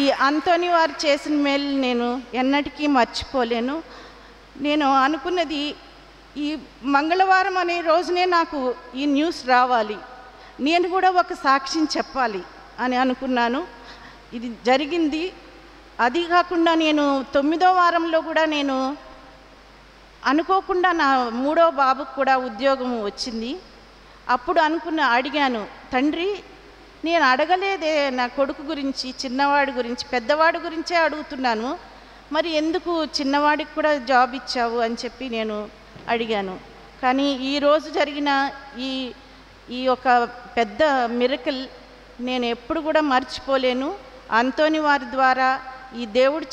Speaker 11: ఈ అంతోని వారు చేసిన మేలు నేను ఎన్నటికీ మర్చిపోలేను. నేను అనుకున్నది ఈ మంగళవారం అనే రోజునే నాకు ఈ న్యూస్ రావాలి, నేను కూడా ఒక సాక్ష్యం చెప్పాలి అని అనుకున్నాను. ఇది జరిగింది. అది కాకుండా నేను 9వ వారంలో కూడా నేను అనుకోకుండా నా 3వ బాబుకు కూడా ఉద్యోగం వచ్చింది. అప్పుడు అడిగాను, తండ్రి నేను అడగలేదే నా కొడుకు గురించి, చిన్నవాడి గురించి, పెద్దవాడి గురించే అడుగుతున్నాను, మరి ఎందుకు చిన్నవాడికి కూడా జాబ్ ఇచ్చావు అని చెప్పి నేను అడిగాను. కానీ ఈరోజు జరిగిన ఈ ఒక పెద్ద మిరకల్ నేను ఎప్పుడు కూడా మర్చిపోలేను. అంతోని వారి ద్వారా ఈ దేవుడు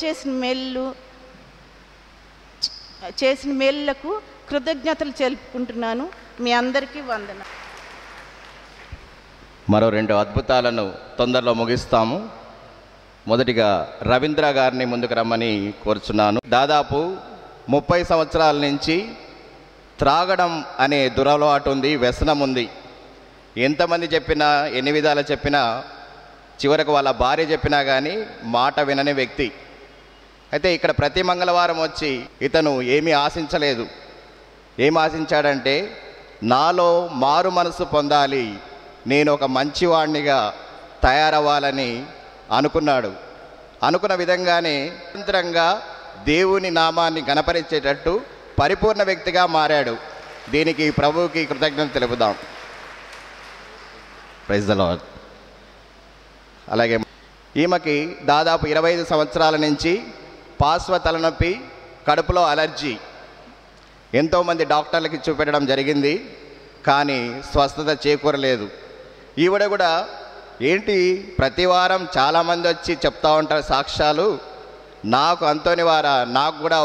Speaker 11: చేసిన మేలులకు కృతజ్ఞతలు తెలుపుకుంటున్నాను. మీ అందరికీ వందనాలు.
Speaker 6: మరో 2 అద్భుతాలను తొందరలో ముగిస్తాము. మొదటిగా రవీంద్ర గారిని ముందుకు రమ్మని కోరుచున్నాను. దాదాపు 30 సంవత్సరాల నుంచి త్రాగడం అనే దురలవాటు ఉంది, వ్యసనం ఉంది. ఎంతమంది చెప్పినా, ఎన్ని విధాలు చెప్పినా, చివరకు వాళ్ళ భార్య చెప్పినా కానీ మాట వినని వ్యక్తి. అయితే ఇక్కడ ప్రతి మంగళవారం వచ్చి ఇతను ఏమీ ఆశించలేదు. ఏం ఆశించాడంటే, నాలో మారు మనసు పొందాలి, నేను ఒక మంచివాణ్ణిగా తయారవ్వాలని అనుకున్నాడు. అనుకున్న విధంగానే నిరంతరంగా దేవుని నామాన్ని గణపరిచేటట్టు పరిపూర్ణ వ్యక్తిగా మారాడు. దీనికి ప్రభువుకి కృతజ్ఞతలు తెలుపుదాం. Praise the lord. అలాగే ఈమెకి దాదాపు 25 సంవత్సరాల నుంచి పార్శ్వ తలనొప్పి, కడుపులో అలర్జీ. ఎంతోమంది డాక్టర్లకి చూపెట్టడం జరిగింది, కానీ స్వస్థత చేకూరలేదు. ఈవిడ కూడా ఏంటి, ప్రతి వారం చాలామంది వచ్చి చెప్తూ ఉంటారు సాక్ష్యాలు, నాకు అంతోని వారా, నాకు కూడా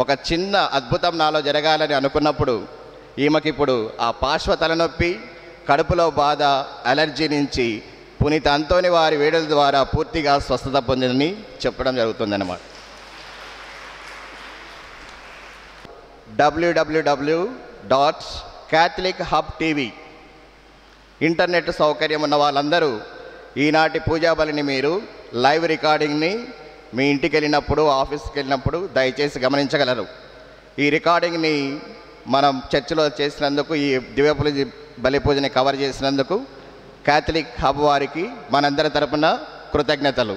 Speaker 6: ఒక చిన్న అద్భుతం నాలో జరగాలని అనుకున్నప్పుడు ఈమెకి ఇప్పుడు ఆ పార్శ్వ తలనొప్పి, కడుపులో బాధ, అలర్జీ నుంచి పునీత అంతోని వారి వేడుల ద్వారా పూర్తిగా స్వస్థత పొందిందని చెప్పడం జరుగుతుందన్నమాట. www.catholichub.tv ఇంటర్నెట్ సౌకర్యం ఉన్న వాళ్ళందరూ ఈనాటి పూజా బలిని మీరు లైవ్ రికార్డింగ్ని మీ ఇంటికి వెళ్ళినప్పుడు, ఆఫీస్కి వెళ్ళినప్పుడు దయచేసి గమనించగలరు. ఈ రికార్డింగ్ని మనం చర్చిలో చేసినందుకు, ఈ దివ్య బలి పూజని కవర్ చేసినందుకు క్యాథలిక్ హబ్ వారికి మనందరి తరపున కృతజ్ఞతలు.